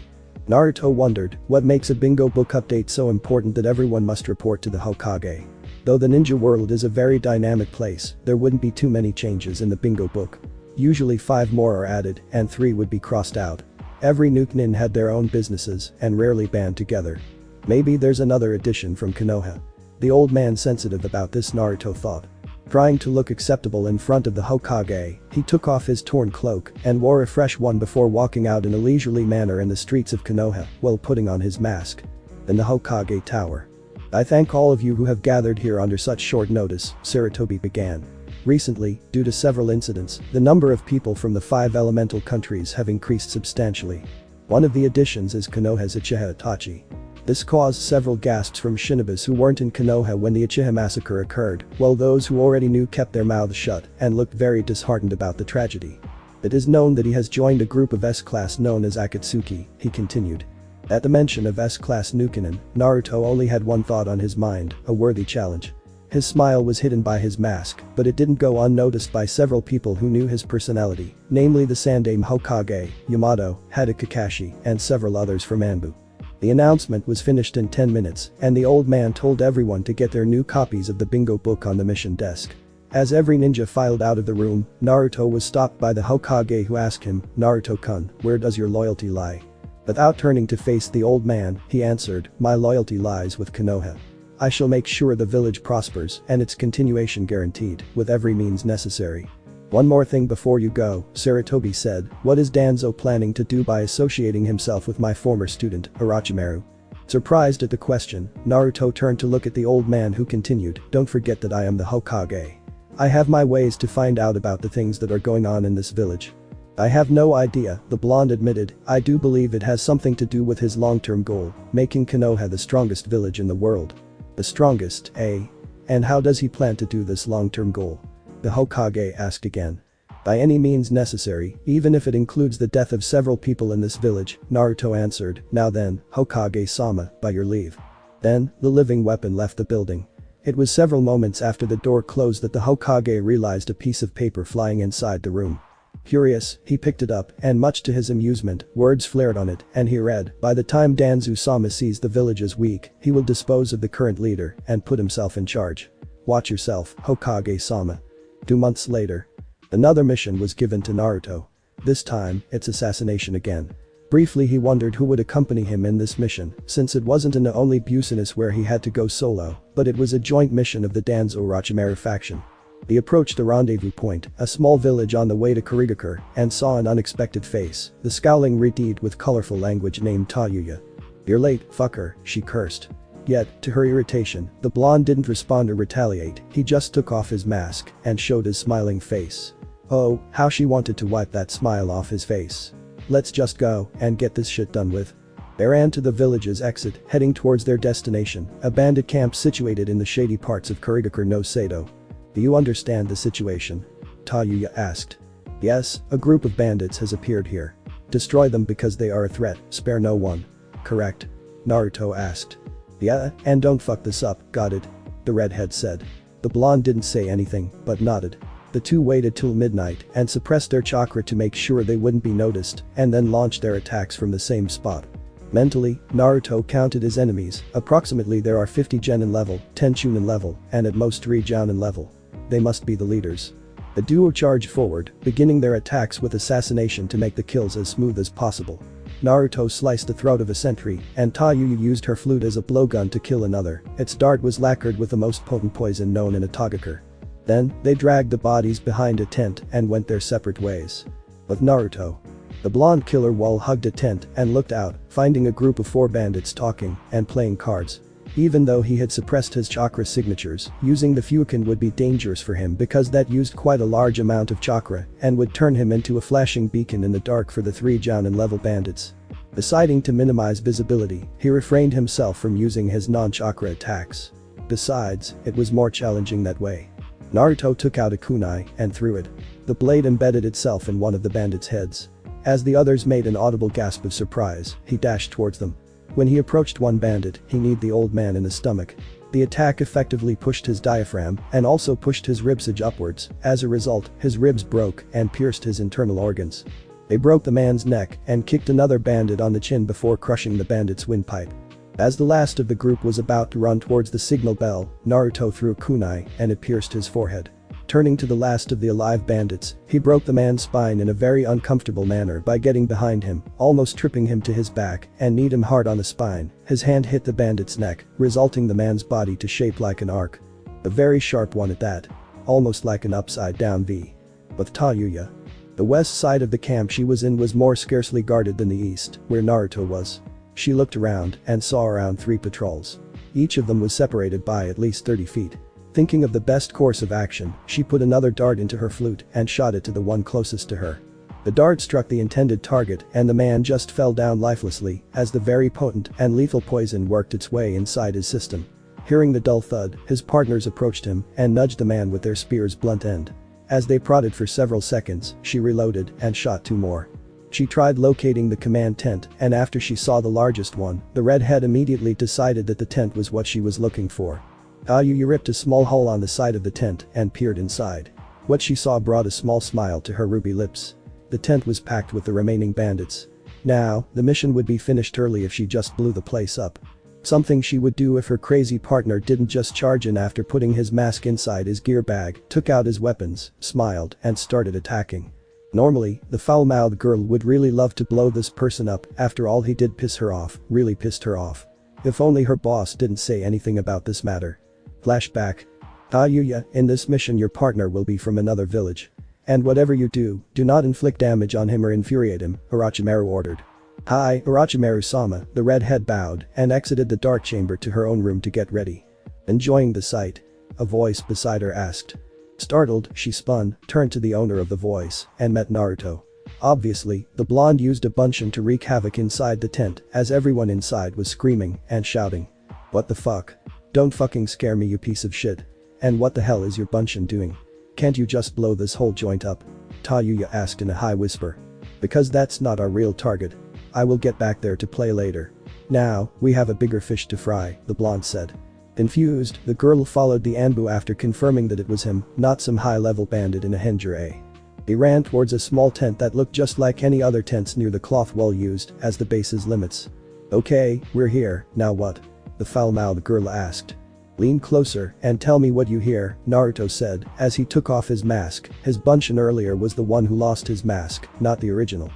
Naruto wondered what makes a bingo book update so important that everyone must report to the Hokage. Though the ninja world is a very dynamic place, there wouldn't be too many changes in the bingo book. Usually 5 more are added and 3 would be crossed out. Every Nukenin had their own businesses and rarely band together. Maybe there's another edition from Konoha. The old man sensitive about this, Naruto thought. Trying to look acceptable in front of the Hokage, he took off his torn cloak and wore a fresh one before walking out in a leisurely manner in the streets of Konoha while putting on his mask. In the Hokage Tower. "I thank all of you who have gathered here under such short notice," Sarutobi began. Recently, due to several incidents, the number of people from the 5 elemental countries have increased substantially. One of the additions is Konoha's Uchiha Itachi. This caused several gasps from shinobis who weren't in Konoha when the Uchiha massacre occurred, while those who already knew kept their mouths shut and looked very disheartened about the tragedy. "It is known that he has joined a group of S-class known as Akatsuki," he continued. At the mention of S-class Nukenin, Naruto only had one thought on his mind, a worthy challenge. His smile was hidden by his mask, but it didn't go unnoticed by several people who knew his personality, namely the Sandaime Hokage, Yamato, Hada Kakashi, and several others from Anbu. The announcement was finished in 10 minutes, and the old man told everyone to get their new copies of the bingo book on the mission desk. As every ninja filed out of the room, Naruto was stopped by the Hokage who asked him, "Naruto-kun, where does your loyalty lie?" Without turning to face the old man, he answered, "My loyalty lies with Konoha. I shall make sure the village prospers and its continuation guaranteed, with every means necessary." "One more thing before you go," Sarutobi said, "what is Danzo planning to do by associating himself with my former student, Orochimaru?" Surprised at the question, Naruto turned to look at the old man who continued, "Don't forget that I am the Hokage. I have my ways to find out about the things that are going on in this village." "I have no idea," the blonde admitted. "I do believe it has something to do with his long-term goal, making Konoha the strongest village in the world." "The strongest, eh? And how does he plan to do this long-term goal?" the Hokage asked again. "By any means necessary, even if it includes the death of several people in this village," Naruto answered. "Now then, Hokage-sama, by your leave." Then, the living weapon left the building. It was several moments after the door closed that the Hokage realized a piece of paper flying inside the room. Curious, he picked it up, and much to his amusement, words flared on it, and he read, "By the time Danzo-sama sees the village is weak, he will dispose of the current leader and put himself in charge. Watch yourself, Hokage-sama." 2 months later. Another mission was given to Naruto. This time, it's assassination again. Briefly he wondered who would accompany him in this mission, since it wasn't an only Business where he had to go solo, but it was a joint mission of the Danzo-Orochimaru faction. He approached the rendezvous point, a small village on the way to Kurigakure, and saw an unexpected face, the scowling redhead with colorful language named Tayuya. "You're late, fucker," she cursed. Yet, to her irritation, the blonde didn't respond or retaliate, he just took off his mask and showed his smiling face. Oh, how she wanted to wipe that smile off his face. "Let's just go and get this shit done with." They ran to the village's exit, heading towards their destination, a bandit camp situated in the shady parts of Kurigakure no Sado. "Do you understand the situation?" Tayuya asked. "Yes, a group of bandits has appeared here. Destroy them because they are a threat, spare no one." "Correct?" Naruto asked. "Yeah, and don't fuck this up, got it?" the redhead said. The blonde didn't say anything, but nodded. The two waited till midnight and suppressed their chakra to make sure they wouldn't be noticed, and then launched their attacks from the same spot. Mentally, Naruto counted his enemies, approximately there are 50 genin level, 10 chunin level, and at most 3 jounin level. They must be the leaders. The duo charged forward, beginning their attacks with assassination to make the kills as smooth as possible. Naruto sliced the throat of a sentry, and Tayuya used her flute as a blowgun to kill another. Its dart was lacquered with the most potent poison known in Atagakure. Then, they dragged the bodies behind a tent and went their separate ways. With Naruto. The blonde killer wall hugged a tent and looked out, finding a group of 4 bandits talking and playing cards. Even though he had suppressed his chakra signatures, using the Fukin would be dangerous for him because that used quite a large amount of chakra and would turn him into a flashing beacon in the dark for the 3 Jounin level bandits. Deciding to minimize visibility, he refrained himself from using his non-chakra attacks. Besides, it was more challenging that way. Naruto took out a kunai and threw it. The blade embedded itself in one of the bandits' heads. As the others made an audible gasp of surprise, he dashed towards them. When he approached one bandit, he kneed the old man in the stomach. The attack effectively pushed his diaphragm and also pushed his ribsage upwards. As a result, his ribs broke and pierced his internal organs. They broke the man's neck and kicked another bandit on the chin before crushing the bandit's windpipe. As the last of the group was about to run towards the signal bell, Naruto threw a kunai and it pierced his forehead. Turning to the last of the alive bandits, he broke the man's spine in a very uncomfortable manner by getting behind him, almost tripping him to his back, and kneed him hard on the spine. His hand hit the bandit's neck, resulting the man's body to shape like an arc. A very sharp one at that. Almost like an upside-down V. With Tayuya. The west side of the camp she was in was more scarcely guarded than the east, where Naruto was. She looked around and saw around 3 patrols. Each of them was separated by at least 30 feet. Thinking of the best course of action, she put another dart into her flute and shot it to the one closest to her. The dart struck the intended target and the man just fell down lifelessly as the very potent and lethal poison worked its way inside his system. Hearing the dull thud, his partners approached him and nudged the man with their spear's blunt end. As they prodded for several seconds, she reloaded and shot 2 more. She tried locating the command tent and after she saw the largest one, the redhead immediately decided that the tent was what she was looking for. Tayuya ripped a small hole on the side of the tent and peered inside. What she saw brought a small smile to her ruby lips. The tent was packed with the remaining bandits. Now, the mission would be finished early if she just blew the place up. Something she would do if her crazy partner didn't just charge in after putting his mask inside his gear bag, took out his weapons, smiled, and started attacking. Normally, the foul-mouthed girl would really love to blow this person up, after all he did piss her off, really pissed her off. If only her boss didn't say anything about this matter. Flashback. Tayuya, in this mission your partner will be from another village. And whatever you do, do not inflict damage on him or infuriate him, Orochimaru ordered. Hi, Orochimaru-sama, the redhead bowed and exited the dark chamber to her own room to get ready. Enjoying the sight? A voice beside her asked. Startled, she spun, turned to the owner of the voice, and met Naruto. Obviously, the blonde used a bunchen to wreak havoc inside the tent as everyone inside was screaming and shouting. What the fuck? Don't fucking scare me you piece of shit. And what the hell is your bunchen doing? Can't you just blow this whole joint up? Tayuya asked in a high whisper. Because that's not our real target. I will get back there to play later. Now, we have a bigger fish to fry, the blonde said. Confused, the girl followed the Anbu after confirming that it was him, not some high-level bandit in a henjure. He ran towards a small tent that looked just like any other tents near the cloth wall used as the base's limits. Okay, we're here, now what? The foul-mouthed girl asked. Lean closer and tell me what you hear, Naruto said as he took off his mask. His bunchen earlier was the one who lost his mask, not the original.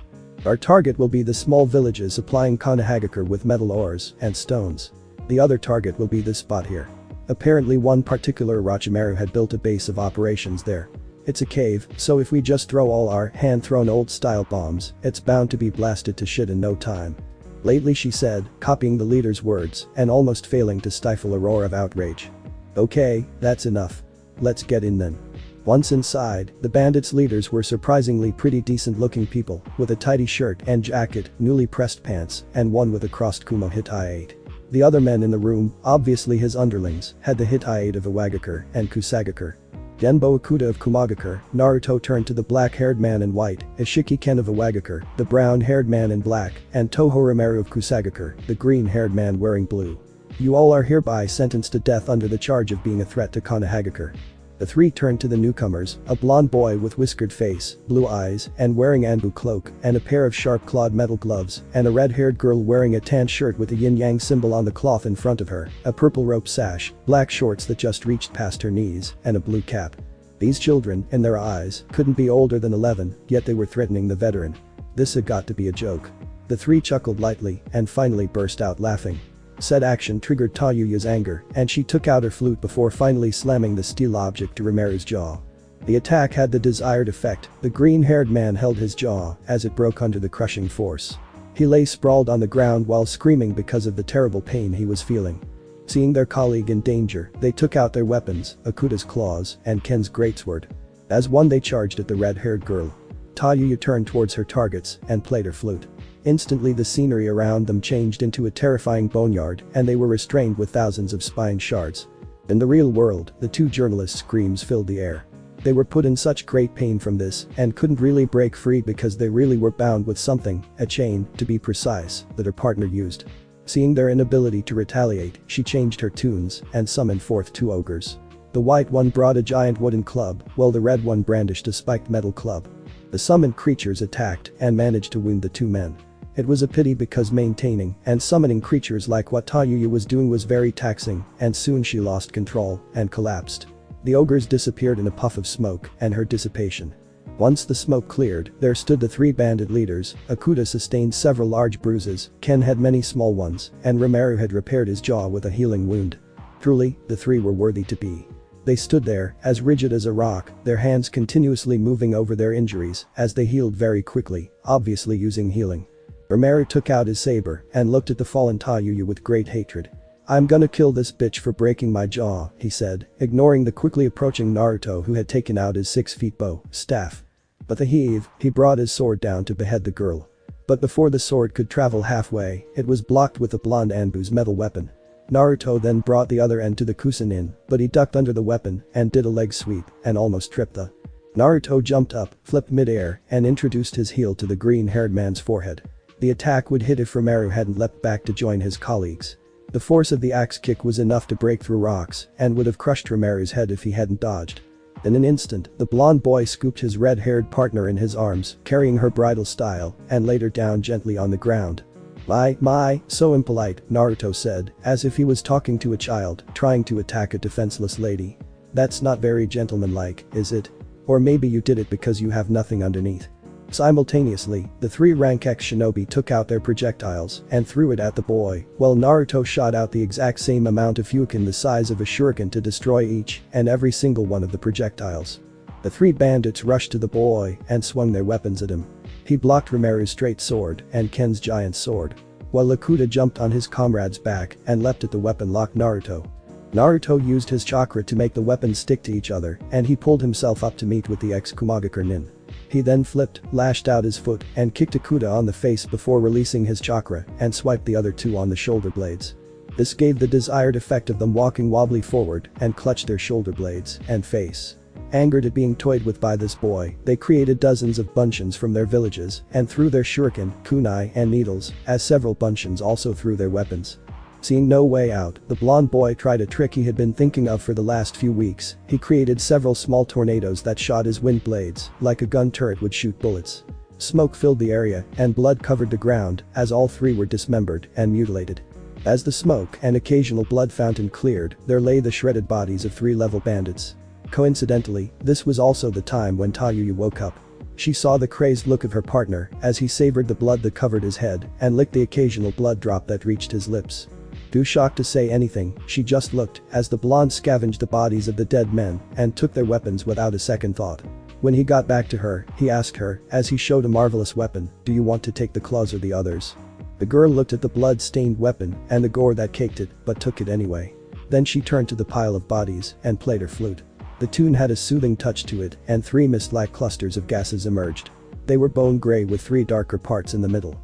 Our target will be the small villages supplying Konoha with metal ores and stones. The other target will be this spot here. Apparently one particular Orochimaru had built a base of operations there. It's a cave, so if we just throw all our hand-thrown old-style bombs, it's bound to be blasted to shit in no time. Lately she said, copying the leader's words and almost failing to stifle a roar of outrage. Okay, that's enough. Let's get in then. Once inside, the bandits' leaders were surprisingly pretty decent-looking people, with a tidy shirt and jacket, newly pressed pants, and one with a crossed Kumo Hittite. The other men in the room, obviously his underlings, had the Hittite of Iwagakure and Kusagakure. Genbo Akuta of Kumagakure, Naruto turned to the black-haired man in white, Ishiki Ken of Iwagakure, the brown-haired man in black, and Tohoromaru of Kusagakure, the green-haired man wearing blue. You all are hereby sentenced to death under the charge of being a threat to Konoha. The 3 turned to the newcomers, a blonde boy with whiskered face, blue eyes, and wearing Anbu cloak, and a pair of sharp-clawed metal gloves, and a red-haired girl wearing a tan shirt with a yin-yang symbol on the cloth in front of her, a purple rope sash, black shorts that just reached past her knees, and a blue cap. These children, in their eyes, couldn't be older than 11, yet they were threatening the veteran. This had got to be a joke. The 3 chuckled lightly and finally burst out laughing. Said action triggered Tayuya's anger and she took out her flute before finally slamming the steel object to Rimeiru's jaw. The attack had the desired effect. The green-haired man held his jaw as it broke under the crushing force. He lay sprawled on the ground while screaming because of the terrible pain he was feeling. Seeing their colleague in danger, they took out their weapons, Akuta's claws and Ken's greatsword. As one they charged at the red-haired girl. Tayuya turned towards her targets and played her flute. Instantly the scenery around them changed into a terrifying boneyard and they were restrained with thousands of spine shards. In the real world, the two journalists' screams filled the air. They were put in such great pain from this and couldn't really break free because they really were bound with something, a chain, to be precise, that her partner used. Seeing their inability to retaliate, she changed her tunes and summoned forth two ogres. The white one brought a giant wooden club, while the red one brandished a spiked metal club. The summoned creatures attacked and managed to wound the two men. It was a pity because maintaining and summoning creatures like what Tayuya was doing was very taxing, and soon she lost control and collapsed. The ogres disappeared in a puff of smoke and her dissipation. Once the smoke cleared, there stood the three bandit leaders. Akuta sustained several large bruises, Ken had many small ones, and Orochimaru had repaired his jaw with a healing wound. Truly, the three were worthy to be. They stood there, as rigid as a rock, their hands continuously moving over their injuries as they healed very quickly, obviously using healing. Orochimaru took out his saber and looked at the fallen Tayuya with great hatred. "I'm gonna kill this bitch for breaking my jaw," he said, ignoring the quickly approaching Naruto who had taken out his 6-foot bow staff. But the heave, he brought his sword down to behead the girl. But before the sword could travel halfway, it was blocked with the blonde Anbu's metal weapon. Naruto then brought the other end to the Kusanin, but he ducked under the weapon and did a leg sweep and almost tripped the. Naruto jumped up, flipped mid-air, and introduced his heel to the green-haired man's forehead. The attack would hit if Orochimaru hadn't leapt back to join his colleagues. The force of the axe kick was enough to break through rocks and would have crushed Orochimaru's head if he hadn't dodged. In an instant, the blonde boy scooped his red-haired partner in his arms, carrying her bridal style, and laid her down gently on the ground. My, so impolite," Naruto said, as if he was talking to a child trying to attack a defenseless lady. "That's not very gentlemanlike, is it? Or maybe you did it because you have nothing underneath." Simultaneously, the three rank X shinobi took out their projectiles and threw it at the boy, while Naruto shot out the exact same amount of fukin the size of a shuriken to destroy each and every single one of the projectiles. The three bandits rushed to the boy and swung their weapons at him. He blocked Orochimaru's straight sword and Ken's giant sword. While Akuta jumped on his comrade's back and leapt at the weapon-locked Naruto. Naruto used his chakra to make the weapons stick to each other and he pulled himself up to meet with the ex-Kumagakure nin. He then flipped, lashed out his foot and kicked Akuta on the face before releasing his chakra and swiped the other two on the shoulder blades. This gave the desired effect of them walking wobbly forward and clutched their shoulder blades and face. Angered at being toyed with by this boy, they created dozens of bunshins from their villages and threw their shuriken, kunai and needles, as several bunshins also threw their weapons. Seeing no way out, the blonde boy tried a trick he had been thinking of for the last few weeks. He created several small tornadoes that shot his wind blades, like a gun turret would shoot bullets. Smoke filled the area and blood covered the ground as all three were dismembered and mutilated. As the smoke and occasional blood fountain cleared, there lay the shredded bodies of three-level bandits. Coincidentally, this was also the time when Tayuya woke up. She saw the crazed look of her partner as he savored the blood that covered his head and licked the occasional blood drop that reached his lips. Too shocked to say anything, she just looked as the blonde scavenged the bodies of the dead men and took their weapons without a second thought. When he got back to her, he asked her, as he showed a marvelous weapon, "Do you want to take the claws or the others?" The girl looked at the blood-stained weapon and the gore that caked it, but took it anyway. Then she turned to the pile of bodies and played her flute. The tune had a soothing touch to it and three mist-like clusters of gases emerged. They were bone gray with three darker parts in the middle.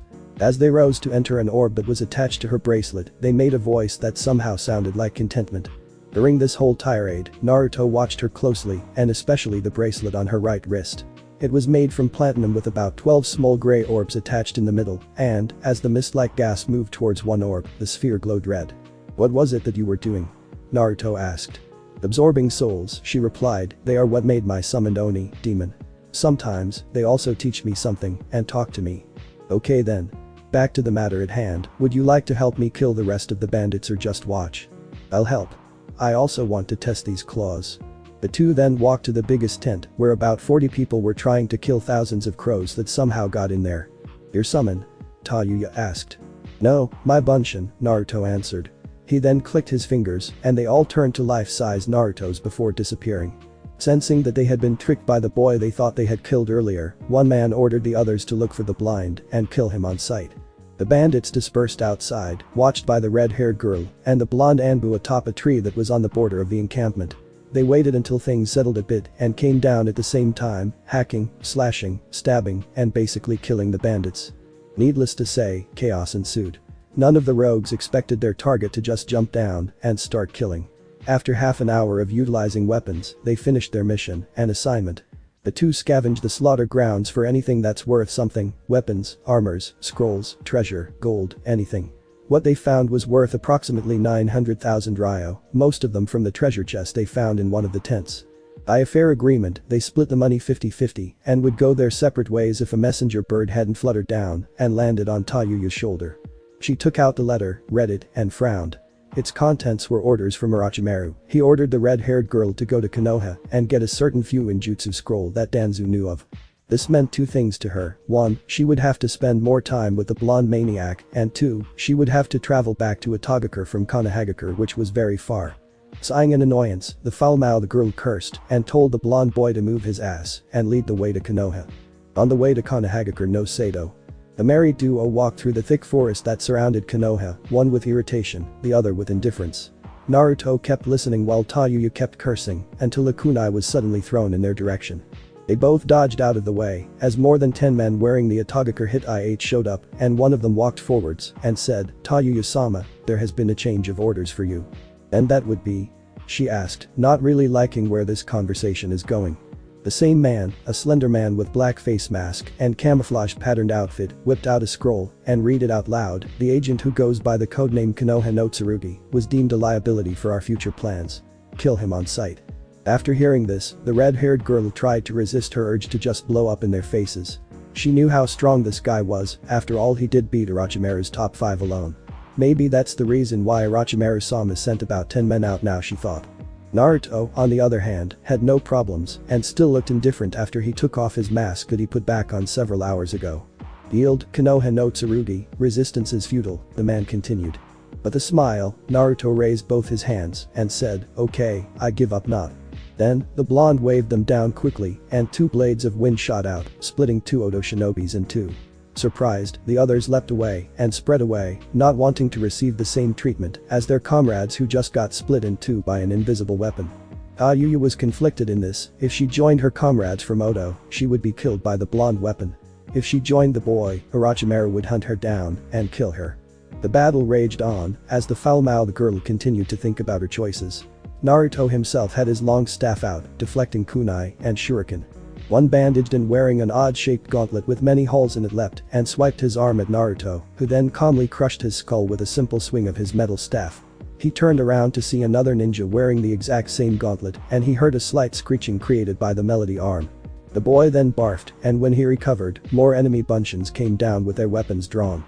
As they rose to enter an orb that was attached to her bracelet, they made a voice that somehow sounded like contentment. During this whole tirade, Naruto watched her closely and especially the bracelet on her right wrist. It was made from platinum with about 12 small gray orbs attached in the middle, and, as the mist-like gas moved towards one orb, the sphere glowed red. "What was it that you were doing?" Naruto asked. "Absorbing souls," she replied, "they are what made my summoned Oni, demon. Sometimes, they also teach me something and talk to me." "Okay then. Back to the matter at hand, would you like to help me kill the rest of the bandits or just watch?" "I'll help. I also want to test these claws." The two then walked to the biggest tent where about 40 people were trying to kill thousands of crows that somehow got in there. "Your summon?" Tayuya asked. "No, my bunshin," Naruto answered. He then clicked his fingers and they all turned to life-size Narutos before disappearing. Sensing that they had been tricked by the boy they thought they had killed earlier, one man ordered the others to look for the blind and kill him on sight. The bandits dispersed outside, watched by the red-haired girl and the blonde Anbu atop a tree that was on the border of the encampment. They waited until things settled a bit and came down at the same time, hacking, slashing, stabbing, and basically killing the bandits. Needless to say, chaos ensued. None of the rogues expected their target to just jump down and start killing. After half an hour of utilizing weapons, they finished their mission and assignment. The two scavenged the slaughter grounds for anything that's worth something: weapons, armors, scrolls, treasure, gold, anything. What they found was worth approximately 900,000 ryo, most of them from the treasure chest they found in one of the tents. By a fair agreement, they split the money 50-50 and would go their separate ways if a messenger bird hadn't fluttered down and landed on Tayuya's shoulder. She took out the letter, read it, and frowned. Its contents were orders from Orochimaru. He ordered the red-haired girl to go to Konoha and get a certain Fuinjutsu scroll that Danzo knew of. This meant two things to her: 1, she would have to spend more time with the blonde maniac, and 2, she would have to travel back to Atogakure from Konohagakure, which was very far. Sighing in annoyance, the foul-mouthed girl cursed and told the blonde boy to move his ass and lead the way to Konoha. On the way to Konohagakure no Sato. The married duo walked through the thick forest that surrounded Konoha, one with irritation, the other with indifference. Naruto kept listening while Tayuya kept cursing until a kunai was suddenly thrown in their direction. They both dodged out of the way as more than 10 men wearing the Atogakure hit IH showed up, and one of them walked forwards and said, "Tayuya-sama, there has been a change of orders for you." "And that would be?" she asked, not really liking where this conversation is going. The same man, a slender man with black face mask and camouflage patterned outfit, whipped out a scroll and read it out loud. "The agent who goes by the codename Konoha no Tsurugi was deemed a liability for our future plans. Kill him on sight." After hearing this, the red-haired girl tried to resist her urge to just blow up in their faces. She knew how strong this guy was. After all, he did beat Orochimaru's top 5 alone. Maybe that's the reason why Orochimaru-sama sent about 10 men out now, she thought. Naruto, on the other hand, had no problems and still looked indifferent after he took off his mask that he put back on several hours ago. "Yield, Konoha no Tsurugi, resistance is futile," the man continued. With a smile, Naruto raised both his hands and said, "Okay, I give up not." Then, the blonde waved them down quickly and 2 blades of wind shot out, splitting 2 Odo shinobis in 2. Surprised, the others leapt away and spread away, not wanting to receive the same treatment as their comrades who just got split in 2 by an invisible weapon. Tayuya was conflicted in this. If she joined her comrades from Odo, she would be killed by the blonde weapon. If she joined the boy, Orochimaru would hunt her down and kill her. The battle raged on as the foul-mouthed girl continued to think about her choices. Naruto himself had his long staff out, deflecting kunai and shuriken. One bandaged and wearing an odd-shaped gauntlet with many holes in it leapt and swiped his arm at Naruto, who then calmly crushed his skull with a simple swing of his metal staff. He turned around to see another ninja wearing the exact same gauntlet, and he heard a slight screeching created by the melody arm. The boy then barfed, and when he recovered, more enemy bunchins came down with their weapons drawn.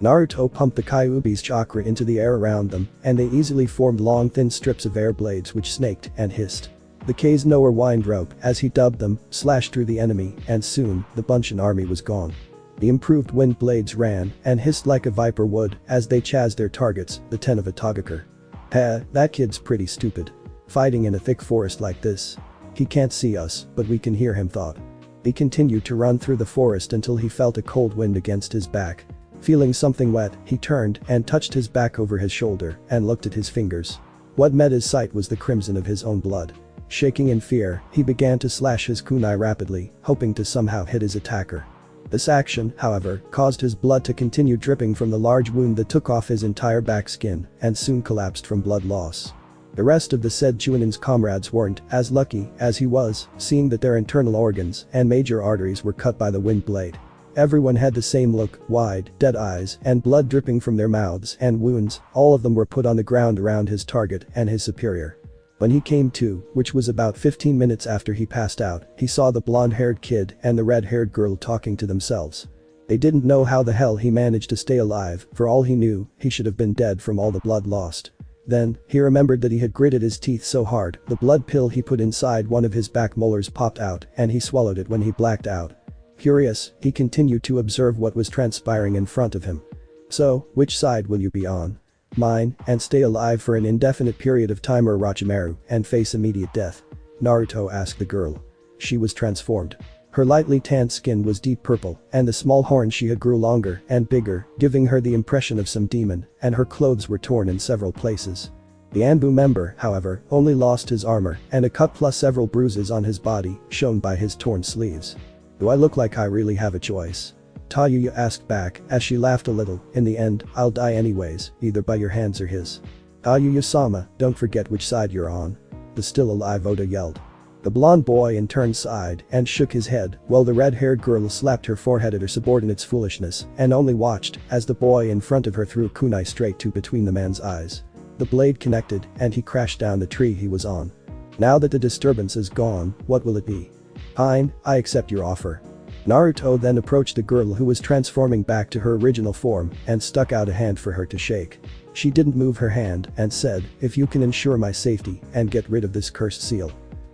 Naruto pumped the Kyuubi's chakra into the air around them, and they easily formed long thin strips of air blades which snaked and hissed. The Kazno or wind rope, as he dubbed them, slashed through the enemy, and soon, the Bunshin army was gone. The improved wind blades ran and hissed like a viper would as they chased their targets, the 10 of Atogakure. That kid's pretty stupid. Fighting in a thick forest like this. He can't see us, but we can hear him, thought. He continued to run through the forest until he felt a cold wind against his back. Feeling something wet, he turned and touched his back over his shoulder and looked at his fingers. What met his sight was the crimson of his own blood. Shaking in fear, he began to slash his kunai rapidly, hoping to somehow hit his attacker. This action, however, caused his blood to continue dripping from the large wound that took off his entire back skin and soon collapsed from blood loss. The rest of the said Chunin's comrades weren't as lucky as he was, seeing that their internal organs and major arteries were cut by the wind blade. Everyone had the same look, wide, dead eyes, and blood dripping from their mouths and wounds. All of them were put on the ground around his target and his superior. When he came to, which was about 15 minutes after he passed out, he saw the blonde-haired kid and the red-haired girl talking to themselves. They didn't know how the hell he managed to stay alive. For all he knew, he should have been dead from all the blood lost. Then, he remembered that he had gritted his teeth so hard, the blood pill he put inside one of his back molars popped out and he swallowed it when he blacked out. Curious, he continued to observe what was transpiring in front of him. "So, which side will you be on? Mine, and stay alive for an indefinite period of time, or Orochimaru and face immediate death?" Naruto asked the girl. She was transformed. Her lightly tanned skin was deep purple, and the small horns she had grew longer and bigger, giving her the impression of some demon, and her clothes were torn in several places. The Anbu member, however, only lost his armor and a cut plus several bruises on his body, shown by his torn sleeves. Do I look like I really have a choice? Tayuya asked back as she laughed a little. In the end, I'll die anyways, either by your hands or his. Tayuya-sama, don't forget which side you're on. The still alive Oda yelled. The blonde boy in turn sighed and shook his head while the red-haired girl slapped her forehead at her subordinate's foolishness and only watched as the boy in front of her threw a kunai straight to between the man's eyes. The blade connected and he crashed down the tree he was on. Now that the disturbance is gone, what will it be? Fine, I accept your offer. Naruto then approached the girl who was transforming back to her original form and stuck out a hand for her to shake. She didn't move her hand and said, if you can ensure my safety and get rid of this cursed seal.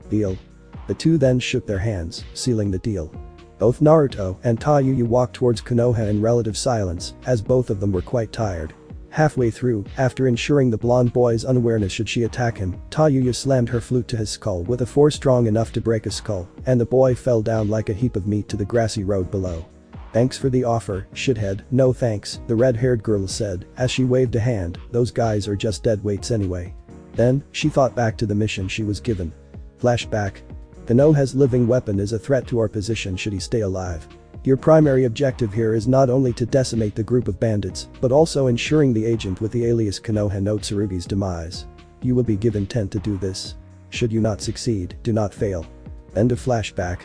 Deal. The two then shook their hands, sealing the deal. Both Naruto and Tayuya walked towards Konoha in relative silence as both of them were quite tired. Halfway through, after ensuring the blonde boy's unawareness should she attack him, Tayuya slammed her flute to his skull with a force strong enough to break a skull, and the boy fell down like a heap of meat to the grassy road below. Thanks for the offer, shithead. No thanks, the red-haired girl said as she waved a hand, those guys are just dead weights anyway. Then, she thought back to the mission she was given. Flashback. Konoha's living weapon is a threat to our position should he stay alive. Your primary objective here is not only to decimate the group of bandits, but also ensuring the agent with the alias Konoha no Tsurugi's demise. You will be given 10 to do this. Should you not succeed, do not fail. End of flashback.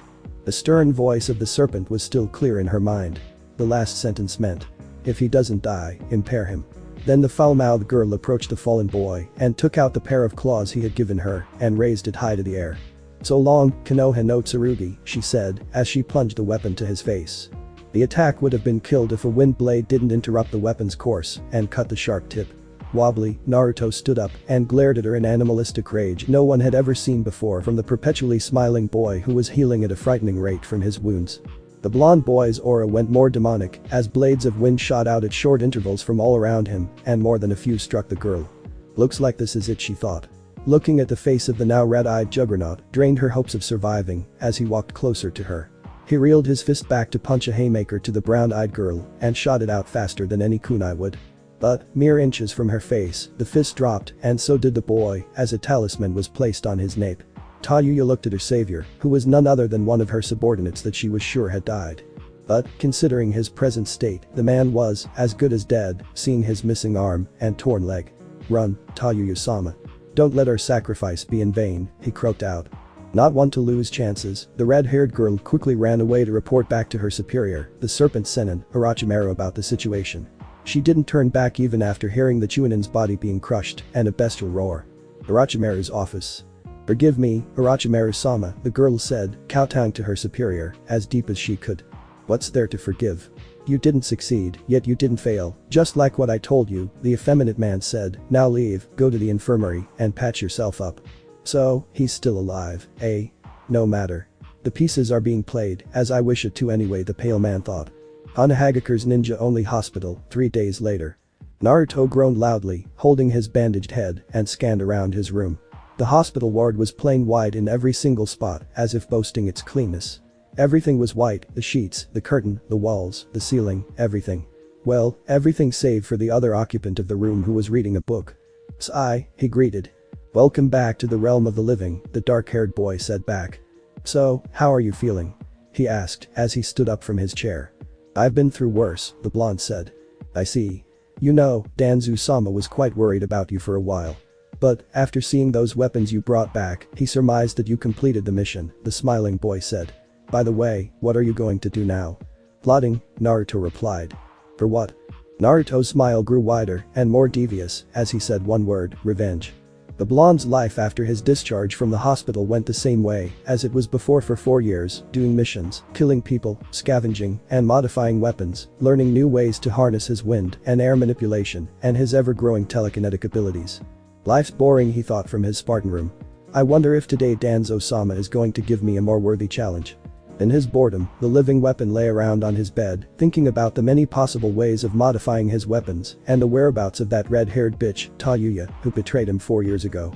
The stern voice of the serpent was still clear in her mind. The last sentence meant, if he doesn't die, impair him. Then the foul-mouthed girl approached the fallen boy and took out the pair of claws he had given her and raised it high to the air. So long, Konoha no Tsurugi, she said as she plunged the weapon to his face. The attack would have been killed if a wind blade didn't interrupt the weapon's course and cut the sharp tip. Wobbly, Naruto stood up and glared at her in animalistic rage no one had ever seen before from the perpetually smiling boy who was healing at a frightening rate from his wounds. The blonde boy's aura went more demonic as blades of wind shot out at short intervals from all around him and more than a few struck the girl. Looks like this is it, she thought. Looking at the face of the now red-eyed juggernaut drained her hopes of surviving as he walked closer to her. He reeled his fist back to punch a haymaker to the brown-eyed girl and shot it out faster than any kunai would. But, mere inches from her face, the fist dropped and so did the boy as a talisman was placed on his nape. Tayuya looked at her savior, who was none other than one of her subordinates that she was sure had died. But, considering his present state, the man was as good as dead, seeing his missing arm and torn leg. Run, Tayuya-sama. Don't let our sacrifice be in vain, he croaked out. Not one to lose chances, the red-haired girl quickly ran away to report back to her superior, the serpent Sennin, Orochimaru, about the situation. She didn't turn back even after hearing the Chunin's body being crushed and a bestial roar. Orochimaru's office. Forgive me, Orochimaru-sama, the girl said, kowtowing to her superior, as deep as she could. What's there to forgive? You didn't succeed, yet you didn't fail, just like what I told you, the effeminate man said. Now leave, go to the infirmary, and patch yourself up. So, he's still alive, eh? No matter. The pieces are being played, as I wish it to anyway, the pale man thought. Onahagakure's ninja-only hospital, 3 days later. Naruto groaned loudly, holding his bandaged head, and scanned around his room. The hospital ward was plain white in every single spot, as if boasting its cleanness. Everything was white, the sheets, the curtain, the walls, the ceiling, everything. Well, everything save for the other occupant of the room who was reading a book. Sigh, he greeted. Welcome back to the realm of the living, the dark-haired boy said back. So, how are you feeling? He asked as he stood up from his chair. I've been through worse, the blonde said. I see. You know, Danzo-sama was quite worried about you for a while. But, after seeing those weapons you brought back, he surmised that you completed the mission, the smiling boy said. By the way, what are you going to do now? Plotting, Naruto replied. For what? Naruto's smile grew wider and more devious as he said one word, revenge. The blonde's life after his discharge from the hospital went the same way as it was before for 4 years, doing missions, killing people, scavenging, and modifying weapons, learning new ways to harness his wind and air manipulation and his ever-growing telekinetic abilities. Life's boring, he thought from his Spartan room. I wonder if today Danzo-sama is going to give me a more worthy challenge. In his boredom, the living weapon lay around on his bed, thinking about the many possible ways of modifying his weapons and the whereabouts of that red-haired bitch, Tayuya, who betrayed him 4 years ago.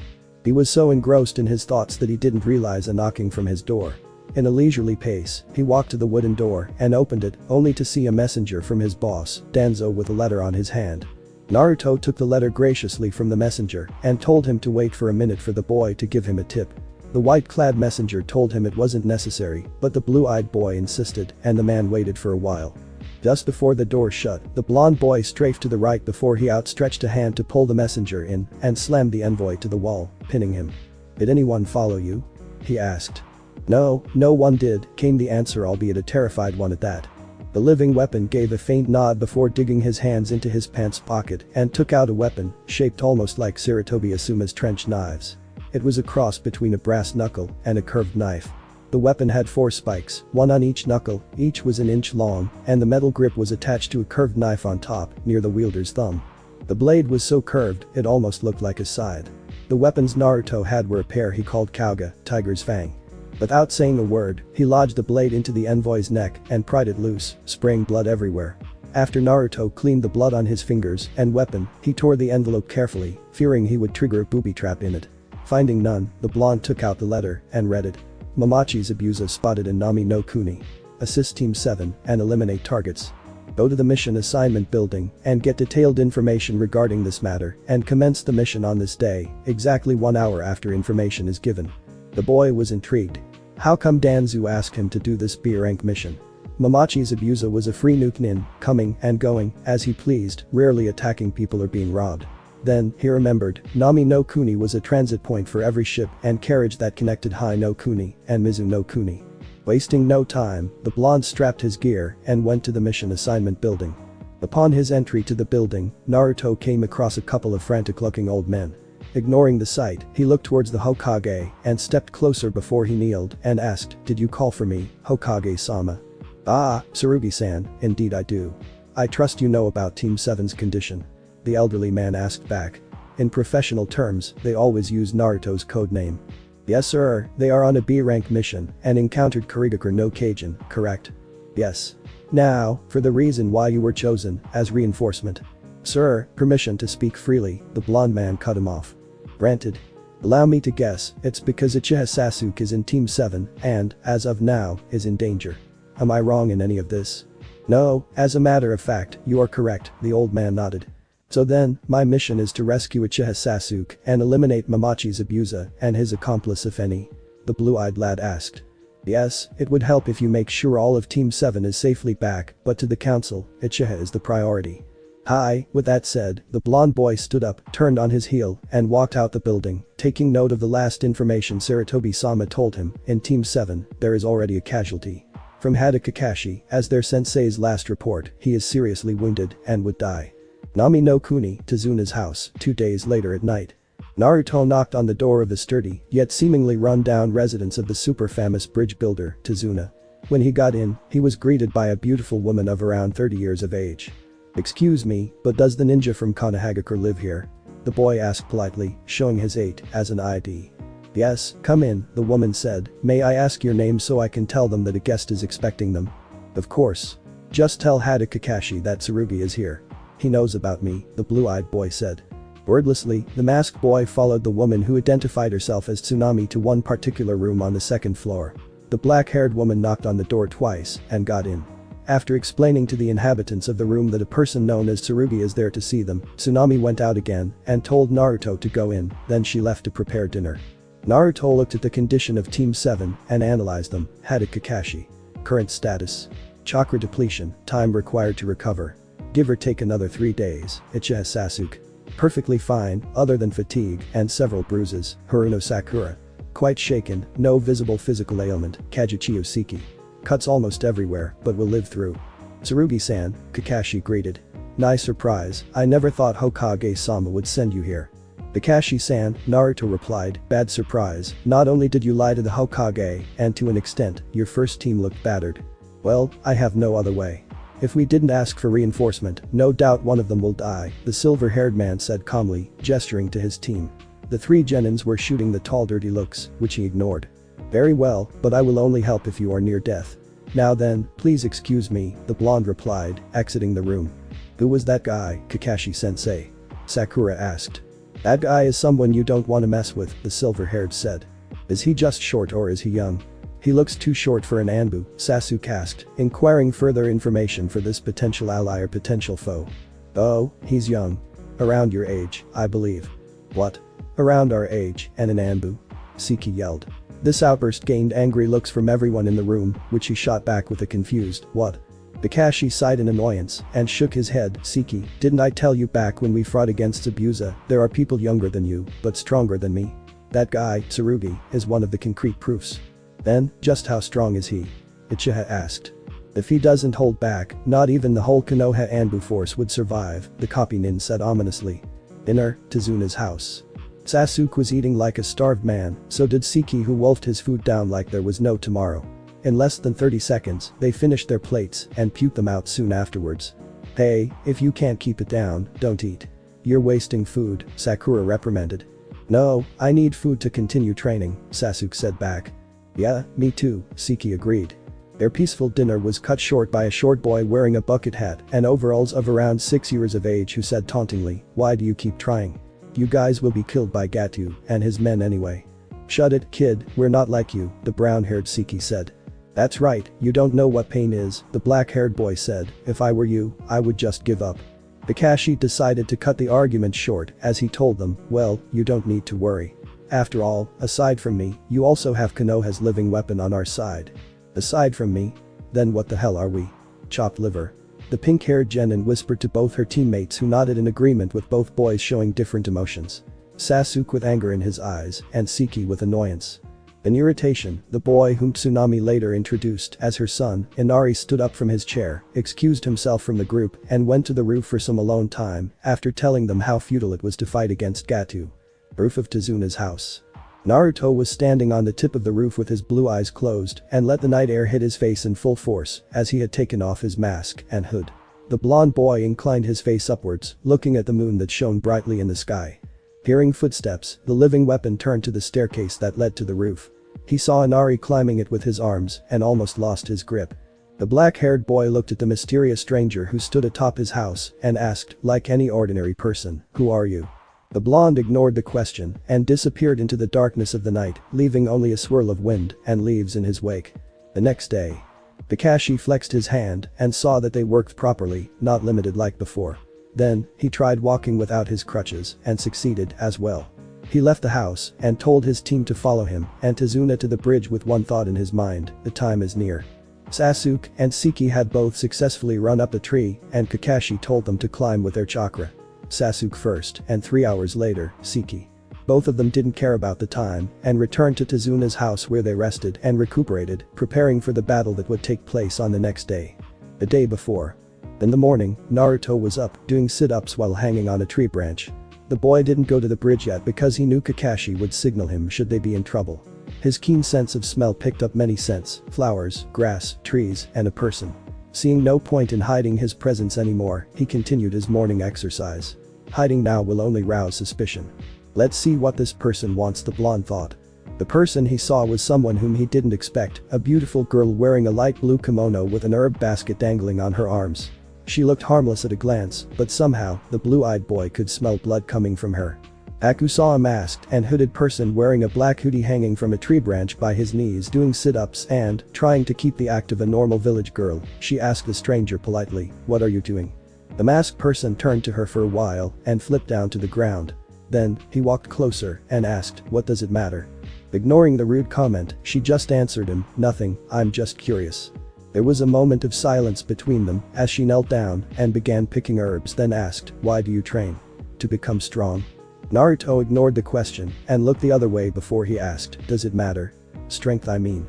He was so engrossed in his thoughts that he didn't realize a knocking from his door. In a leisurely pace, he walked to the wooden door and opened it, only to see a messenger from his boss, Danzo, with a letter on his hand. Naruto took the letter graciously from the messenger and told him to wait for a minute for the boy to give him a tip. The white-clad messenger told him it wasn't necessary, but the blue-eyed boy insisted, and the man waited for a while. Just before the door shut, the blonde boy strafed to the right before he outstretched a hand to pull the messenger in and slammed the envoy to the wall, pinning him. "Did anyone follow you?" he asked. "No, no one did," came the answer, albeit a terrified one at that. The living weapon gave a faint nod before digging his hands into his pants pocket and took out a weapon, shaped almost like Sarutobi Asuma's trench knives. It was a cross between a brass knuckle and a curved knife. The weapon had 4 spikes, one on each knuckle, each was an inch long, and the metal grip was attached to a curved knife on top, near the wielder's thumb. The blade was so curved, it almost looked like a scythe. The weapons Naruto had were a pair he called Kauga, Tiger's Fang. Without saying a word, he lodged the blade into the envoy's neck and pried it loose, spraying blood everywhere. After Naruto cleaned the blood on his fingers and weapon, he tore the envelope carefully, fearing he would trigger a booby trap in it. Finding none, the blonde took out the letter and read it. Mamachi Zabuza spotted in Nami no Kuni. Assist Team 7 and eliminate targets. Go to the mission assignment building and get detailed information regarding this matter and commence the mission on this day, exactly 1 hour after information is given. The boy was intrigued. How come Danzo asked him to do this B-rank mission? Mamachi Zabuza was a free nukenin, coming and going as he pleased, rarely attacking people or being robbed. Then, he remembered, Nami no Kuni was a transit point for every ship and carriage that connected Hai no Kuni and Mizu no Kuni. Wasting no time, the blonde strapped his gear and went to the mission assignment building. Upon his entry to the building, Naruto came across a couple of frantic-looking old men. Ignoring the sight, he looked towards the Hokage and stepped closer before he kneeled and asked, "Did you call for me, Hokage-sama?" "Ah, Tsurugi-san, indeed I do. I trust you know about Team 7's condition," the elderly man asked back. In professional terms, they always use Naruto's codename. "Yes sir, they are on a B-rank mission and encountered Kurigakure no Kajin, correct?" "Yes. Now, for the reason why you were chosen as reinforcement." "Sir, permission to speak freely," the blonde man cut him off. "Granted. Allow me to guess, it's because Uchiha Sasuke is in Team 7 and, as of now, is in danger. Am I wrong in any of this?" "No, as a matter of fact, you are correct," the old man nodded. "So then, my mission is to rescue Uchiha Sasuke and eliminate Mamachi Zabuza and his accomplice if any?" the blue-eyed lad asked. "Yes, it would help if you make sure all of Team 7 is safely back, but to the council, Uchiha is the priority." "Hi," with that said, the blonde boy stood up, turned on his heel, and walked out the building, taking note of the last information Sarutobi-sama told him, in Team 7, there is already a casualty. From Hada Kakashi, as their sensei's last report, he is seriously wounded and would die. Nami no Kuni, Tazuna's house, 2 days later at night. Naruto knocked on the door of the sturdy, yet seemingly run-down residence of the super-famous bridge builder, Tazuna. When he got in, he was greeted by a beautiful woman of around 30 years of age. "Excuse me, but does the ninja from Konohagakure live here?" the boy asked politely, showing his 8 as an ID. "Yes, come in," the woman said. "May I ask your name so I can tell them that a guest is expecting them?" "Of course. Just tell Hada Kakashi that Tsurugi is here. He knows about me," the blue-eyed boy said. Wordlessly, the masked boy followed the woman who identified herself as Tsunami to one particular room on the 2nd floor. The black-haired woman knocked on the door twice and got in. After explaining to the inhabitants of the room that a person known as Tsurugi is there to see them, Tsunami went out again and told Naruto to go in, then she left to prepare dinner. Naruto looked at the condition of Team 7 and analyzed them. Hada Kakashi. Current status. Chakra depletion, time required to recover. Give or take another 3 days. Uchiha Sasuke. Perfectly fine, other than fatigue and several bruises. Haruno Sakura. Quite shaken, no visible physical ailment. Kajuchi Osiki. Cuts almost everywhere, but will live through. Tsurugi-san, Kakashi greeted. "Nice surprise, I never thought Hokage-sama would send you here." "Kakashi-san," Naruto replied, "bad surprise, not only did you lie to the Hokage, and to an extent, your first team looked battered. Well, I have no other way. If we didn't ask for reinforcement, no doubt one of them will die," the silver-haired man said calmly, gesturing to his team. The 3 genins were shooting the tall dirty looks, which he ignored. "Very well, but I will only help if you are near death. Now then, please excuse me," the blonde replied, exiting the room. "Who was that guy, Kakashi-sensei?" Sakura asked. That guy is someone you don't want to mess with, the silver-haired said. Is he just short or is he young? He looks too short for an Anbu, Sasuke asked, inquiring further information for this potential ally or potential foe. Oh, he's young. Around your age, I believe. What? Around our age, and an Anbu? Siki yelled. This outburst gained angry looks from everyone in the room, which he shot back with a confused, what? Kakashi sighed in annoyance and shook his head. Siki, didn't I tell you back when we fought against Zabuza, there are people younger than you, but stronger than me? That guy, Tsurugi, is one of the concrete proofs. Then, just how strong is he? Uchiha asked. If he doesn't hold back, not even the whole Konoha Anbu force would survive, the copy nin said ominously. Inner, Tazuna's house. Sasuke was eating like a starved man, so did Siki, who wolfed his food down like there was no tomorrow. In less than 30 seconds, they finished their plates and puked them out soon afterwards. Hey, if you can't keep it down, don't eat. You're wasting food, Sakura reprimanded. No, I need food to continue training, Sasuke said back. Yeah, me too, Siki agreed. Their peaceful dinner was cut short by a short boy wearing a bucket hat and overalls of around 6 years of age who said tauntingly, why do you keep trying? You guys will be killed by Gatu and his men anyway. Shut it, kid, we're not like you, the brown-haired Siki said. That's right, you don't know what pain is, the black-haired boy said. If I were you, I would just give up. Kakashi decided to cut the argument short as he told them, well, you don't need to worry. After all, aside from me, you also have Konoha's living weapon on our side. Aside from me? Then what the hell are we? Chopped liver. The pink-haired Genin whispered to both her teammates, who nodded in agreement with both boys showing different emotions. Sasuke with anger in his eyes and Siki with annoyance. In irritation, the boy whom Tsunami later introduced as her son, Inari, stood up from his chair, excused himself from the group and went to the roof for some alone time after telling them how futile it was to fight against Gatu. Roof of Tazuna's house. Naruto was standing on the tip of the roof with his blue eyes closed and let the night air hit his face in full force as he had taken off his mask and hood. The blonde boy inclined his face upwards, looking at the moon that shone brightly in the sky. Hearing footsteps, the living weapon turned to the staircase that led to the roof. He saw Inari climbing it with his arms and almost lost his grip. The black-haired boy looked at the mysterious stranger who stood atop his house and asked, like any ordinary person, who are you? The blonde ignored the question and disappeared into the darkness of the night, leaving only a swirl of wind and leaves in his wake. The next day. Kakashi flexed his hand and saw that they worked properly, not limited like before. Then, he tried walking without his crutches and succeeded as well. He left the house and told his team to follow him and Tazuna to the bridge with one thought in his mind, the time is near. Sasuke and Siki had both successfully run up the tree and Kakashi told them to climb with their chakra. Sasuke first and 3 hours later, Siki. Both of them didn't care about the time and returned to Tazuna's house where they rested and recuperated, preparing for the battle that would take place on the next day. The day before. In the morning, Naruto was up doing sit-ups while hanging on a tree branch. The boy didn't go to the bridge yet because he knew Kakashi would signal him should they be in trouble. His keen sense of smell picked up many scents, flowers, grass, trees, and a person. Seeing no point in hiding his presence anymore, he continued his morning exercise. Hiding now will only rouse suspicion. Let's see what this person wants, the blonde thought. The person he saw was someone whom he didn't expect, a beautiful girl wearing a light blue kimono with an herb basket dangling on her arms. She looked harmless at a glance, but somehow, the blue-eyed boy could smell blood coming from her. Aku saw a masked and hooded person wearing a black hoodie hanging from a tree branch by his knees doing sit-ups and, trying to keep the act of a normal village girl, she asked the stranger politely, "What are you doing?" The masked person turned to her for a while and flipped down to the ground. Then, he walked closer and asked, "What does it matter?" Ignoring the rude comment, she just answered him, "Nothing, I'm just curious." There was a moment of silence between them as she knelt down and began picking herbs, then asked, "Why do you train? To become strong?" Naruto ignored the question and looked the other way before he asked, "Does it matter? Strength, I mean."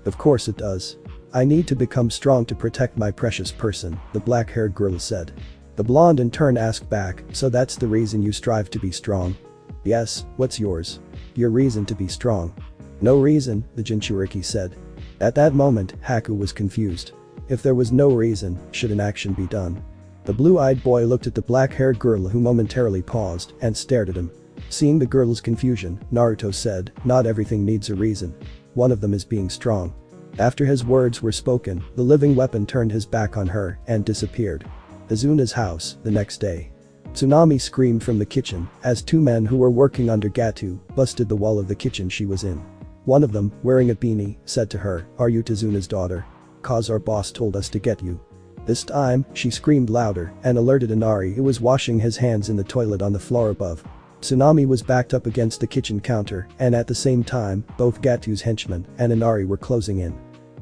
"Of course it does. I need to become strong to protect my precious person," the black-haired girl said. The blonde in turn asked back, "So that's the reason you strive to be strong?" "Yes, what's yours?" "Your reason to be strong?" "No reason," the Jinchuriki said. At that moment, Haku was confused. If there was no reason, should an action be done? The blue-eyed boy looked at the black-haired girl who momentarily paused and stared at him. Seeing the girl's confusion, Naruto said, "Not everything needs a reason. One of them is being strong." After his words were spoken, the living weapon turned his back on her and disappeared. Tazuna's house, the next day. Tsunami screamed from the kitchen as two men who were working under Gato busted the wall of the kitchen she was in. One of them, wearing a beanie, said to her, "Are you Tazuna's daughter? 'Cause our boss told us to get you." This time, she screamed louder and alerted Inari, who was washing his hands in the toilet on the floor above. Tsunami was backed up against the kitchen counter, and at the same time, both Gato's henchmen and Inari were closing in.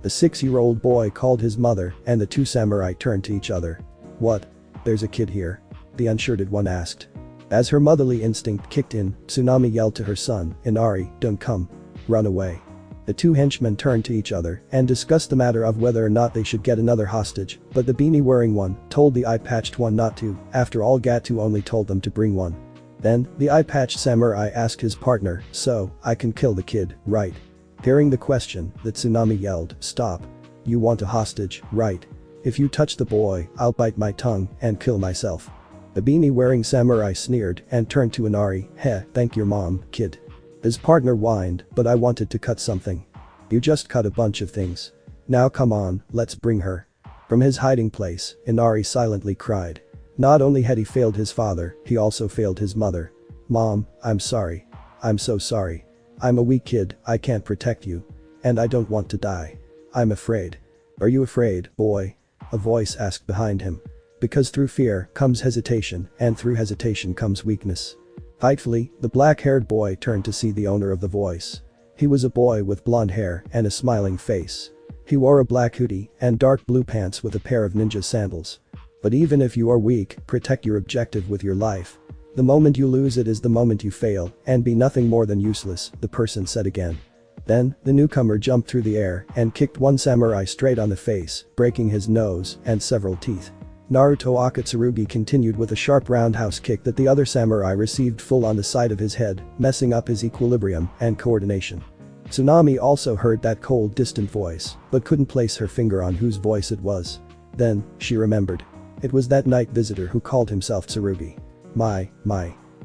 The 6-year-old boy called his mother, and the two samurai turned to each other. "What? There's a kid here?" the unshirted one asked. As her motherly instinct kicked in, Tsunami yelled to her son, "Inari, don't come. Run away." The two henchmen turned to each other and discussed the matter of whether or not they should get another hostage, but the beanie-wearing one told the eye-patched one not to. After all, Gato only told them to bring one. Then, the eye-patched samurai asked his partner, "So, I can kill the kid, right?" Hearing the question, the Tsunami yelled, "Stop. You want a hostage, right? If you touch the boy, I'll bite my tongue and kill myself." The beanie-wearing samurai sneered and turned to Inari, "Heh, thank your mom, kid." His partner whined, "But I wanted to cut something." "You just cut a bunch of things. Now come on, let's bring her." From his hiding place, Inari silently cried. Not only had he failed his father, he also failed his mother. "Mom, I'm sorry. I'm so sorry. I'm a weak kid, I can't protect you. And I don't want to die. I'm afraid." "Are you afraid, boy?" a voice asked behind him. Because through fear comes hesitation, and through hesitation comes weakness. Spitefully, the black-haired boy turned to see the owner of the voice. He was a boy with blonde hair and a smiling face. He wore a black hoodie and dark blue pants with a pair of ninja sandals. "But even if you are weak, protect your objective with your life. The moment you lose it is the moment you fail, and be nothing more than useless," the person said again. Then, the newcomer jumped through the air and kicked one samurai straight on the face, breaking his nose and several teeth. Naruto Akatsurugi continued with a sharp roundhouse kick that the other samurai received full on the side of his head, messing up his equilibrium and coordination. Tsunami also heard that cold, distant voice, but couldn't place her finger on whose voice it was. Then, she remembered. It was that night visitor who called himself Tsurugi. My.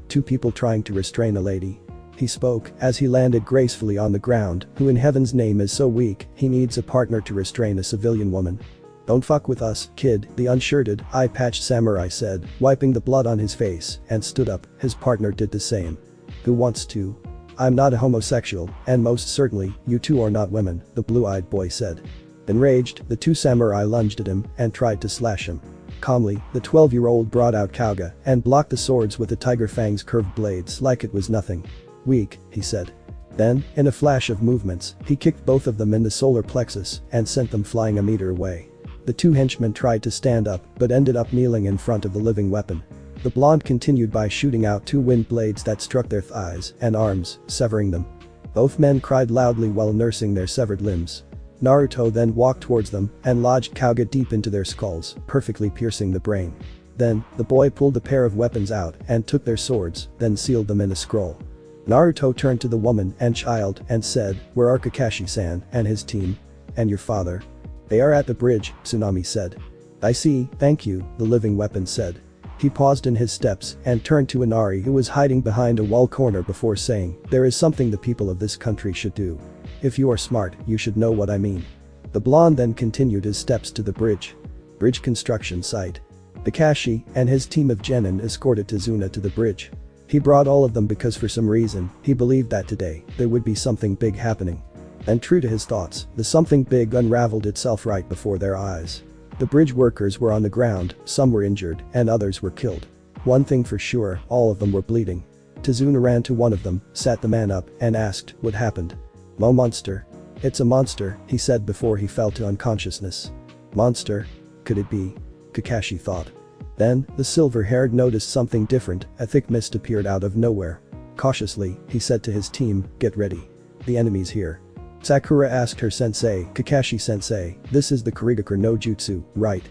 Two people trying to restrain a lady. He spoke as he landed gracefully on the ground. Who in heaven's name is so weak, he needs a partner to restrain a civilian woman? "Don't fuck with us, kid," the unshirted, eye-patched samurai said, wiping the blood on his face, and stood up. His partner did the same. "Who wants to? I'm not a homosexual, and most certainly, you two are not women," the blue-eyed boy said. Enraged, the two samurai lunged at him and tried to slash him. Calmly, the 12-year-old brought out Kauga and blocked the swords with the tiger fang's curved blades like it was nothing. "Weak," he said. Then, in a flash of movements, he kicked both of them in the solar plexus and sent them flying a meter away. The two henchmen tried to stand up but ended up kneeling in front of the living weapon. The blonde continued by shooting out two wind blades that struck their thighs and arms, severing them. Both men cried loudly while nursing their severed limbs. Naruto then walked towards them and lodged Kauga deep into their skulls, perfectly piercing the brain. Then, the boy pulled a pair of weapons out and took their swords, then sealed them in a scroll. Naruto turned to the woman and child and said, "Where are Kakashi-san and his team? And your father?" "They are at the bridge," Tsunami said. "I see, thank you," the living weapon said. He paused in his steps and turned to Inari, who was hiding behind a wall corner, before saying, "There is something the people of this country should do. If you are smart, you should know what I mean." The blonde then continued his steps to the bridge. Bridge construction site. Kakashi and his team of genin escorted Tazuna to the bridge. He brought all of them because for some reason, he believed that today, there would be something big happening. And true to his thoughts, the something big unraveled itself right before their eyes. The bridge workers were on the ground, some were injured, and others were killed. One thing for sure, all of them were bleeding. Tazuna ran to one of them, sat the man up, and asked, "What happened?" "Mo monster." "It's a monster," he said before he fell to unconsciousness. "Monster? Could it be?" Kakashi thought. Then, the silver-haired noticed something different. A thick mist appeared out of nowhere. Cautiously, he said to his team, "Get ready. The enemy's here." Sakura asked her sensei, "Kakashi-sensei, this is the Kurigakure no Jutsu, right?"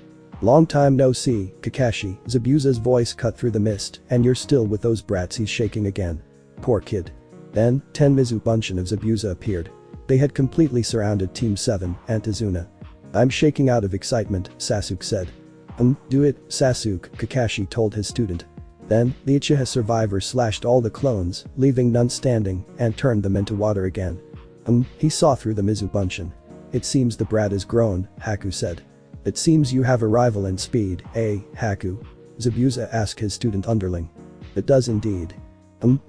"Long time no see, Kakashi," Zabuza's voice cut through the mist, "and you're still with those brats." He's shaking again. Poor kid. Then, 10 Mizu-bunshin of Zabuza appeared. They had completely surrounded Team 7 and Tazuna. "I'm shaking out of excitement," Sasuke said. Do it, Sasuke," Kakashi told his student. Then, the Uchiha survivor slashed all the clones, leaving none standing, and turned them into water again. He saw through the Mizu-bunshin. "It seems the brat is grown," Haku said. "It seems you have a rival in speed, eh, Haku?" Zabuza asked his student underling. It does indeed.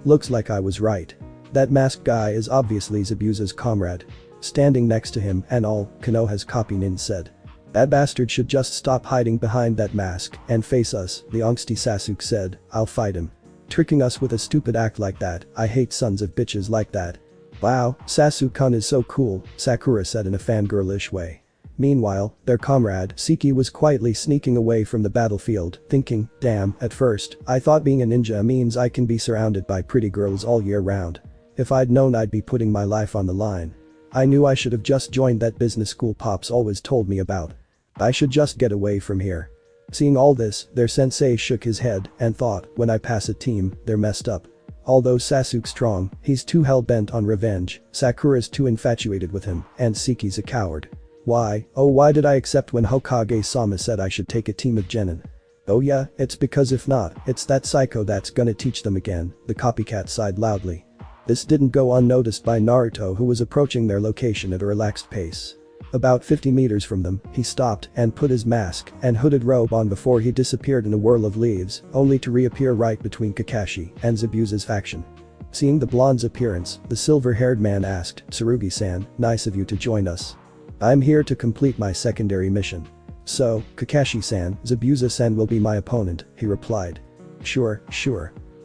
Looks like I was right. That masked guy is obviously Zabuza's comrade. Standing next to him and all, Konoha's copy nin said. That bastard should just stop hiding behind that mask and face us, the angsty Sasuke said. I'll fight him. Tricking us with a stupid act like that, I hate sons of bitches like that. Wow, Sasuke-kun is so cool, Sakura said in a fangirlish way. Meanwhile, their comrade, Siki was quietly sneaking away from the battlefield, thinking, damn, at first, I thought being a ninja means I can be surrounded by pretty girls all year round. If I'd known I'd be putting my life on the line. I knew I should have just joined that business school Pops always told me about. I should just get away from here. Seeing all this, their sensei shook his head and thought, when I pass a team, they're messed up. Although Sasuke's strong, he's too hell-bent on revenge, Sakura's too infatuated with him, and Siki's a coward. Why, oh why did I accept when Hokage-sama said I should take a team of genin? Oh yeah, it's because if not, it's that psycho that's gonna teach them again, the copycat sighed loudly. This didn't go unnoticed by Naruto who was approaching their location at a relaxed pace. About 50 meters from them, he stopped and put his mask and hooded robe on before he disappeared in a whirl of leaves, only to reappear right between Kakashi and Zabuza's faction. Seeing the blonde's appearance, the silver-haired man asked, Tsurugi-san, nice of you to join us. I'm here to complete my secondary mission. So, Kakashi-san, Zabuza-san will be my opponent, he replied. Sure.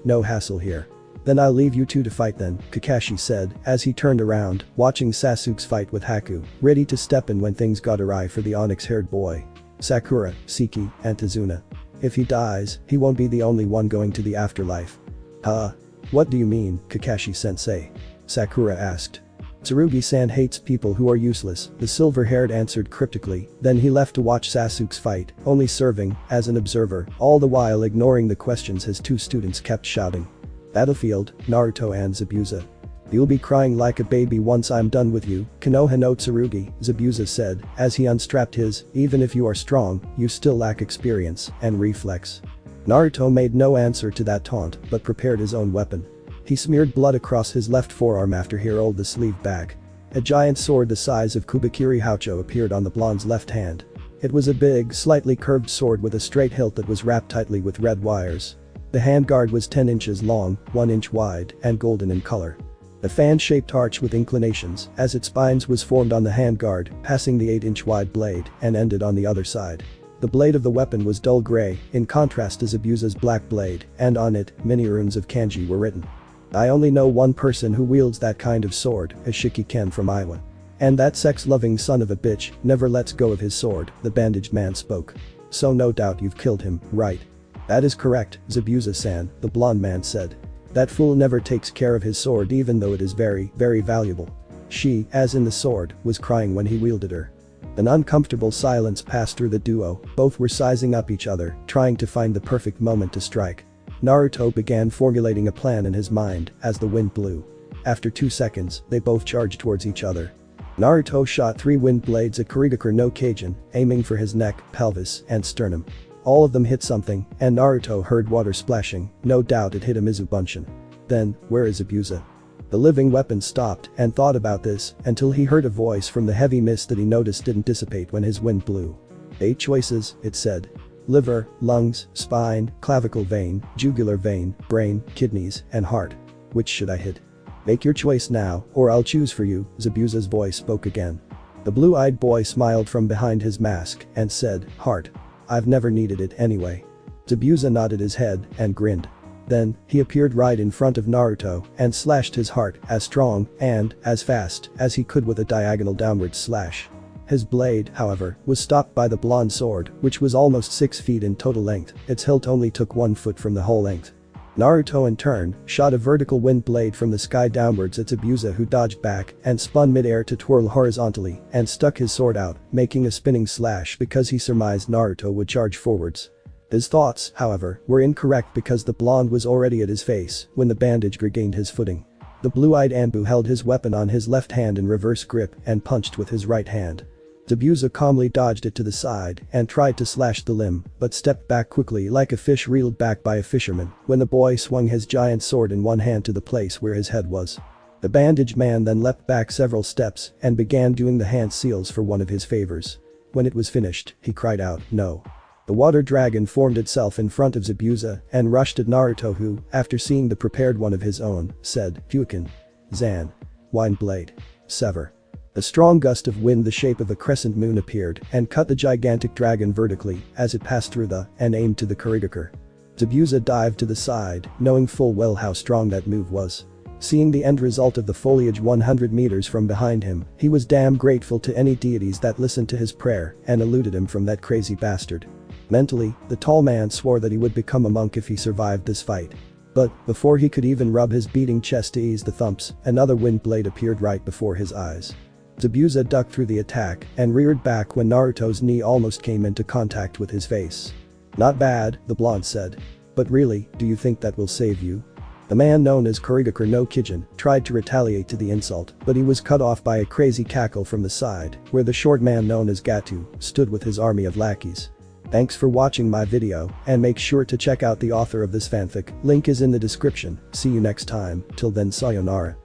No hassle here. Then I'll leave you two to fight then, Kakashi said as he turned around, watching Sasuke's fight with Haku, ready to step in when things got awry for the onyx-haired boy. Sakura, Siki, and Tazuna. If he dies, he won't be the only one going to the afterlife. Huh? What do you mean, Kakashi-sensei? Sakura asked. Tsurugi-san hates people who are useless, the silver-haired answered cryptically, then he left to watch Sasuke's fight, only serving as an observer, all the while ignoring the questions his two students kept shouting. Battlefield, Naruto and Zabuza. You'll be crying like a baby once I'm done with you, Konoha no Tsurugi, Zabuza said as he unstrapped his, even if you are strong, you still lack experience and reflex. Naruto made no answer to that taunt but prepared his own weapon. He smeared blood across his left forearm after he rolled the sleeve back. A giant sword the size of Kubikiri Haucho appeared on the blonde's left hand. It was a big, slightly curved sword with a straight hilt that was wrapped tightly with red wires. The handguard was 10 inches long, 1 inch wide, and golden in color. A fan-shaped arch with inclinations, as its spines was formed on the handguard, passing the 8-inch wide blade, and ended on the other side. The blade of the weapon was dull gray, in contrast to Zabuza's black blade, and on it, many runes of kanji were written. I only know one person who wields that kind of sword, a Shiki-ken from Iowa. And that sex-loving son of a bitch never lets go of his sword, the bandaged man spoke. So no doubt you've killed him, right? That is correct, Zabuza-san, the blonde man said. That fool never takes care of his sword even though it is very valuable. She, as in the sword, was crying when he wielded her. An uncomfortable silence passed through the duo, both were sizing up each other, trying to find the perfect moment to strike. Naruto began formulating a plan in his mind as the wind blew. After 2 seconds, they both charged towards each other. Naruto shot 3 wind blades at Kurigakure no Kajin, aiming for his neck, pelvis, and sternum. All of them hit something, and Naruto heard water splashing, no doubt it hit a Mizubunshin. Then, where is Zabuza? The living weapon stopped and thought about this until he heard a voice from the heavy mist that he noticed didn't dissipate when his wind blew. 8 choices, it said. Liver, lungs, spine, clavicle vein, jugular vein, brain, kidneys, and heart. Which should I hit? Make your choice now, or I'll choose for you, Zabuza's voice spoke again. The blue-eyed boy smiled from behind his mask and said, heart. I've never needed it anyway. Zabuza nodded his head and grinned. Then, he appeared right in front of Naruto and slashed his heart as strong and as fast as he could with a diagonal downward slash. His blade, however, was stopped by the blonde sword, which was almost 6 feet in total length, its hilt only took 1 foot from the whole length. Naruto in turn, shot a vertical wind blade from the sky downwards at Zabuza who dodged back and spun mid-air to twirl horizontally and stuck his sword out, making a spinning slash because he surmised Naruto would charge forwards. His thoughts, however, were incorrect because the blonde was already at his face when the bandage regained his footing. The blue-eyed Anbu held his weapon on his left hand in reverse grip and punched with his right hand. Zabuza calmly dodged it to the side and tried to slash the limb, but stepped back quickly like a fish reeled back by a fisherman when the boy swung his giant sword in one hand to the place where his head was. The bandaged man then leapt back several steps and began doing the hand seals for one of his favors. When it was finished, he cried out, no. The water dragon formed itself in front of Zabuza and rushed at Naruto who, after seeing the prepared one of his own, said, "Fukin. Zan. Wind blade. Sever." A strong gust of wind the shape of a crescent moon appeared and cut the gigantic dragon vertically as it passed through the and aimed to the Kurigakure. Zabuza dived to the side, knowing full well how strong that move was. Seeing the end result of the foliage 100 meters from behind him, he was damn grateful to any deities that listened to his prayer and eluded him from that crazy bastard. Mentally, the tall man swore that he would become a monk if he survived this fight. But, before he could even rub his beating chest to ease the thumps, another wind blade appeared right before his eyes. Zabuza ducked through the attack and reared back when Naruto's knee almost came into contact with his face. "Not bad," the blonde said. "But really, do you think that will save you?" The man known as Kurigakure no Kijin tried to retaliate to the insult, but he was cut off by a crazy cackle from the side, where the short man known as Gatu stood with his army of lackeys. Thanks for watching my video, and make sure to check out the author of this fanfic, link is in the description. See you next time, till then sayonara.